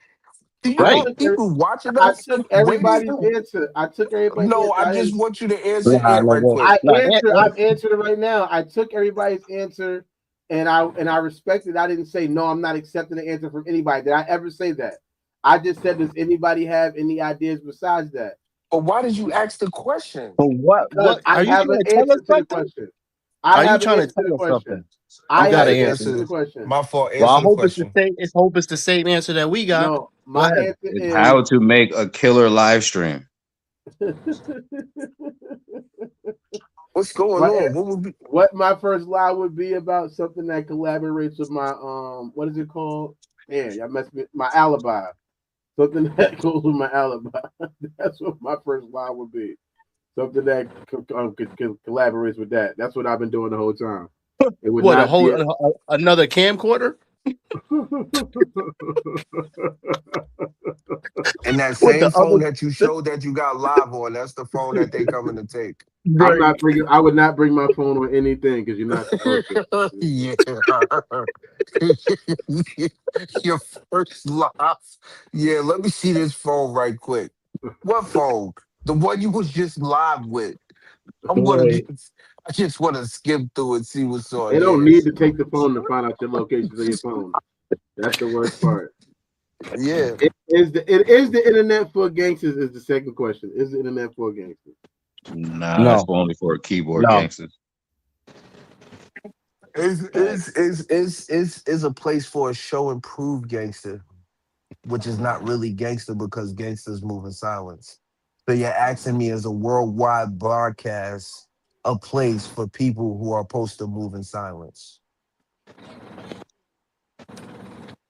Do you I Right. want took every, people watching I us took waiting? everybody's answer. I took everybody's No, answer. I I just didn't. want you to answer Nah, it right nigga. quick. Nah, I'm answering it right now. I took everybody's answer and I respected. I didn't say no, I'm not accepting the answer from anybody. Did I ever say that? I just said, does anybody have any ideas besides that? But why did you ask the question? but Because what I are you have trying an to tell us answer to the something? question. I Are you have an trying to answer to the tell us question. something? You I got have to an Okay, answer answer. to the answer. question. My fault. Well, Answer the question. I hope it's the same answer that we got. No, Go my ahead. answer It's is how to make a killer live stream. What's going my on? What would be? what my first lie would be about something that collaborates with my what is it called? Yeah, y'all messed with my alibi. Something that goes with my alibi. That's what my first lie would be. Something that collaborates with that. That's what I've been doing the whole time. It would What a not whole be. another camcorder? And that What the same other? phone that you showed that you got live on, that's the phone that they coming to take. I'm Right. not bringing. I would not bring my phone or anything because you're not supposed to. Yeah. Your first live. Yeah, let me see this phone right quick. What phone? The one you was just live with. Right. I just want to skim through and see what's on They don't there. need to take the phone to find out your locations of your phone. That's the worst part. Yeah. It is the internet for gangsters is the second question. Is the internet for gangsters? Nah, that's No. only for keyboard No. gangsters. Is a place for a show and prove gangster, which is not really gangster because gangsters move in silence. So you're asking me as a worldwide broadcast a place for people who are supposed to move in silence.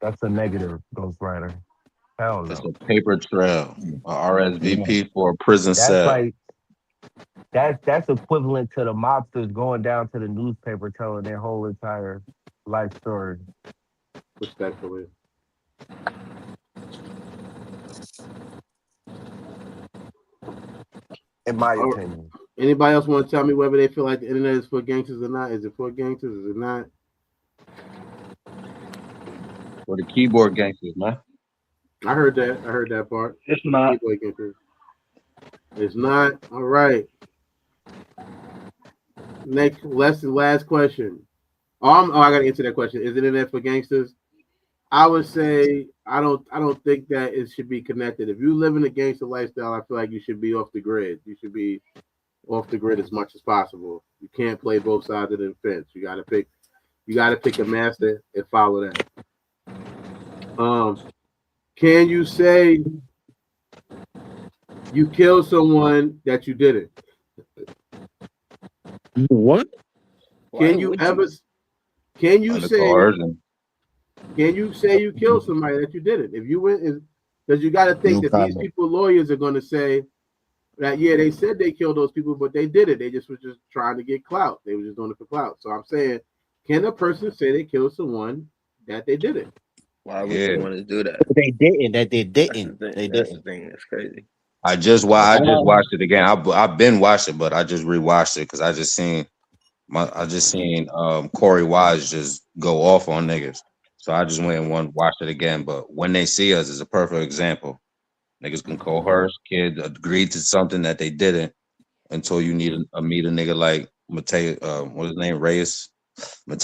That's a negative, Ghost Rider. Hell That's no. a paper trail, a RSVP for a prison That's cell. like that's equivalent to the mobsters going down to the newspaper telling their whole entire life story. Respectfully. In my opinion. Anybody else want to tell me whether they feel like the internet is for gangsters or not? Is it for gangsters? Is it not? For the keyboard gangsters, man. I heard that. I heard that part. It's not. Keyboard gangsters. It's not. All right. Next lesson, last question. I gotta answer that question. Is it internet for gangsters? I would say I don't think that it should be connected. If you live in a gangster lifestyle, I feel like you should be off the grid. You should be off the grid as much as possible. You can't play both sides of the fence. You gotta pick a master and follow that. Can you say you killed someone that you didn't? What? Can you ever? Can you Under say? coercion. Can you say you killed somebody that you didn't? If you went, because you got to think that these people, lawyers, are going to say that they said they killed those people, but they did it. They just were just trying to get clout. They were just doing it for clout. So I'm saying, can a person say they killed someone that they didn't? Why would you want to do that? They didn't. That they didn't. That's They the didn't. thing. That's crazy. I just watched it again. I've been watched it, but I just rewatched it because I just seen Corey Wise just go off on niggas. So I just went and watched it again. But when they see us, is a perfect example. Niggas can coerce, kid agreed to something that they didn't until you meet a nigga like Mateo. What's his name? Reyes. I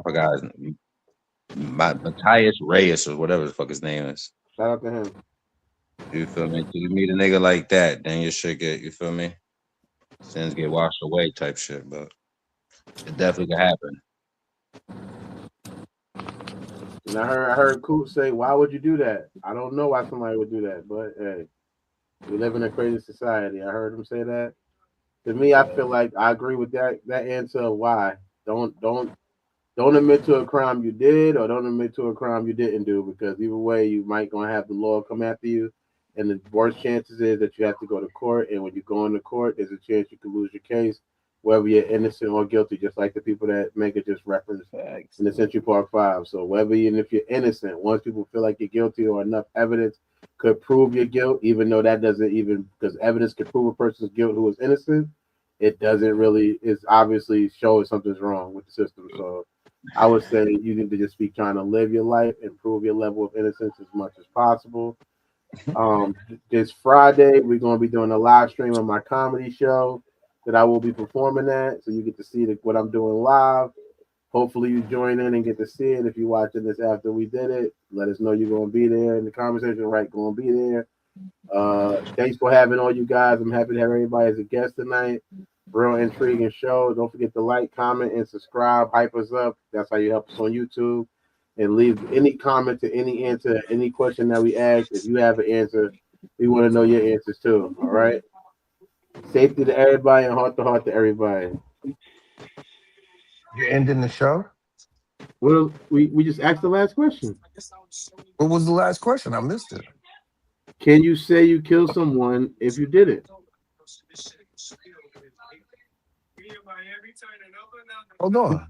forgot his name. Matthias Reyes or whatever the fuck his name is. Shout out to him. You feel me? Till you meet a nigga like that, then your shit get, you feel me? Sins get washed away type shit, but it definitely can happen. And I heard Coop say, "Why would you do that?" I don't know why somebody would do that, but hey, we live in a crazy society. I heard him say that. To me, I feel like I agree with that answer. Of why? Don't admit to a crime you did, or don't admit to a crime you didn't do, because either way, you might gonna have the law come after you, and the worst chances is that you have to go to court. And when you go into court, there's a chance you could lose your case, whether you're innocent or guilty, just like the people that make it just referenced in the Central Park Five. So if you're innocent, once people feel like you're guilty or enough evidence could prove your guilt, even though that doesn't even, because evidence could prove a person's guilt who is innocent, it doesn't really, it's obviously shows something's wrong with the system. So I would say you need to just be trying to live your life and prove your level of innocence as much as possible. This Friday, we're going to be doing a live stream of my comedy show that I will be performing at. So you get to see what I'm doing live. Hopefully you join in and get to see it. If you're watching this after we did it, let us know you're going to be there in the conversation, right? Going to be there. Thanks for having all you guys. I'm happy to have everybody as a guest tonight. Real intriguing show. Don't forget to like, comment, and subscribe. Hype us up. That's how you help us on YouTube. And leave any comment to any answer, any question that we ask. If you have an answer, we want to know your answers too. All right. Safety to everybody and heart to everybody. You're ending the show? Well, we just asked the last question. What was the last question? I missed it. Can you say you killed someone if you did it? Hold on.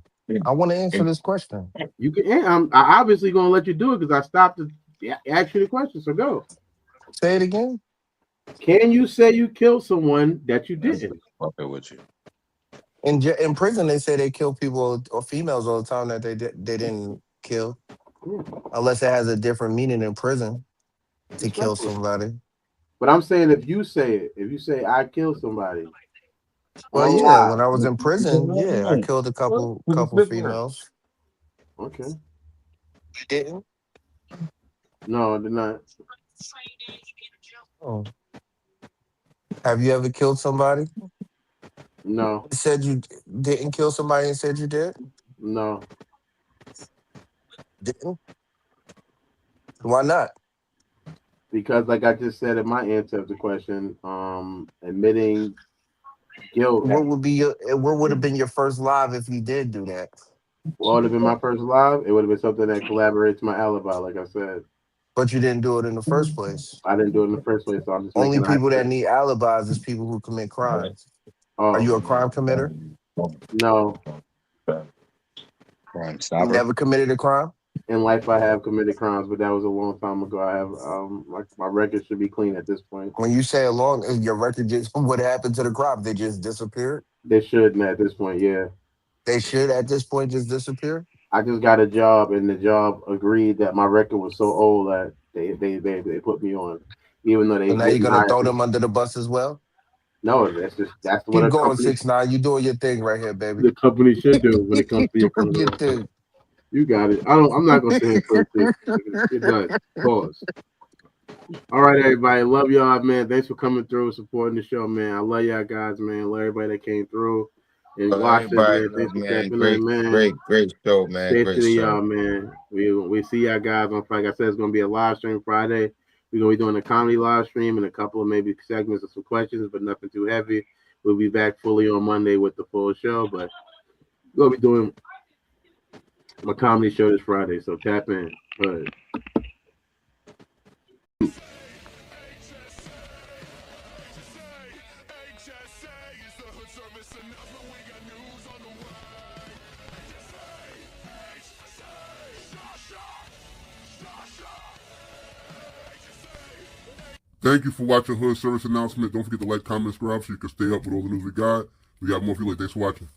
I want to answer this question. You can. I'm obviously going to let you do it because I stopped to ask you the question. So go. Say it again. Can you say you killed someone that you didn't? Fucking with you. In prison, they say they kill people or females all the time that they didn't kill, unless it has a different meaning in prison to kill somebody. But I'm saying if you say I killed somebody. Well, yeah, when I was in prison, yeah, I killed a couple females. Okay. You didn't? No, I did not. Oh. Have you ever killed somebody? No. You said you didn't kill somebody and said you did? No. Didn't? Why not? Because like I just said in my answer to the question, admitting guilt. What would have been your first live if you did do that? What would have been my first live? It would have been something that collaborates my alibi, like I said. But you didn't do it in the first place. I didn't do it in the first place, so I'm just Only making people that hypotheticals. need alibis is people who commit crimes. Are Oh, you a crime committer? no. Crime You stopper. never committed a crime? In life, I have committed crimes, but that was a long time ago. I have, my record should be clean at this point. When you say along, your record just what happened to the crop? They just disappeared? They shouldn't at this point, yeah. They should at this point just disappear? I just got a job, and the job agreed that my record was so old that they put me on, even though they So now you're wouldn't gonna hire throw me. them under the bus as well? No, that's what Keep a going, company 6ix9ine. You doing your thing right here, baby. the company should do when it comes Keep to your doing your criminal record. thing. You got it. I'm not gonna sit here and play this. You're done. Pause. All right, everybody. Love y'all, man. Thanks for coming through, supporting the show, man. I love y'all guys, man. Love everybody that came through and watched it, Everybody, man. Thanks for man. tapping in, man. Great show, man. Stay Great to show. y'all, man. We see y'all guys on Friday. Like I said, it's gonna be a live stream Friday. We're gonna be doing a comedy live stream and a couple of maybe segments of some questions, but nothing too heavy. We'll be back fully on Monday with the full show, but we're gonna be doing my comedy show this Friday, so tap in. Hood. Thank you for watching Hood Service Announcement. Don't forget to like, comment, subscribe so you can stay up with all the news we got. We got more for you later. Thanks for watching.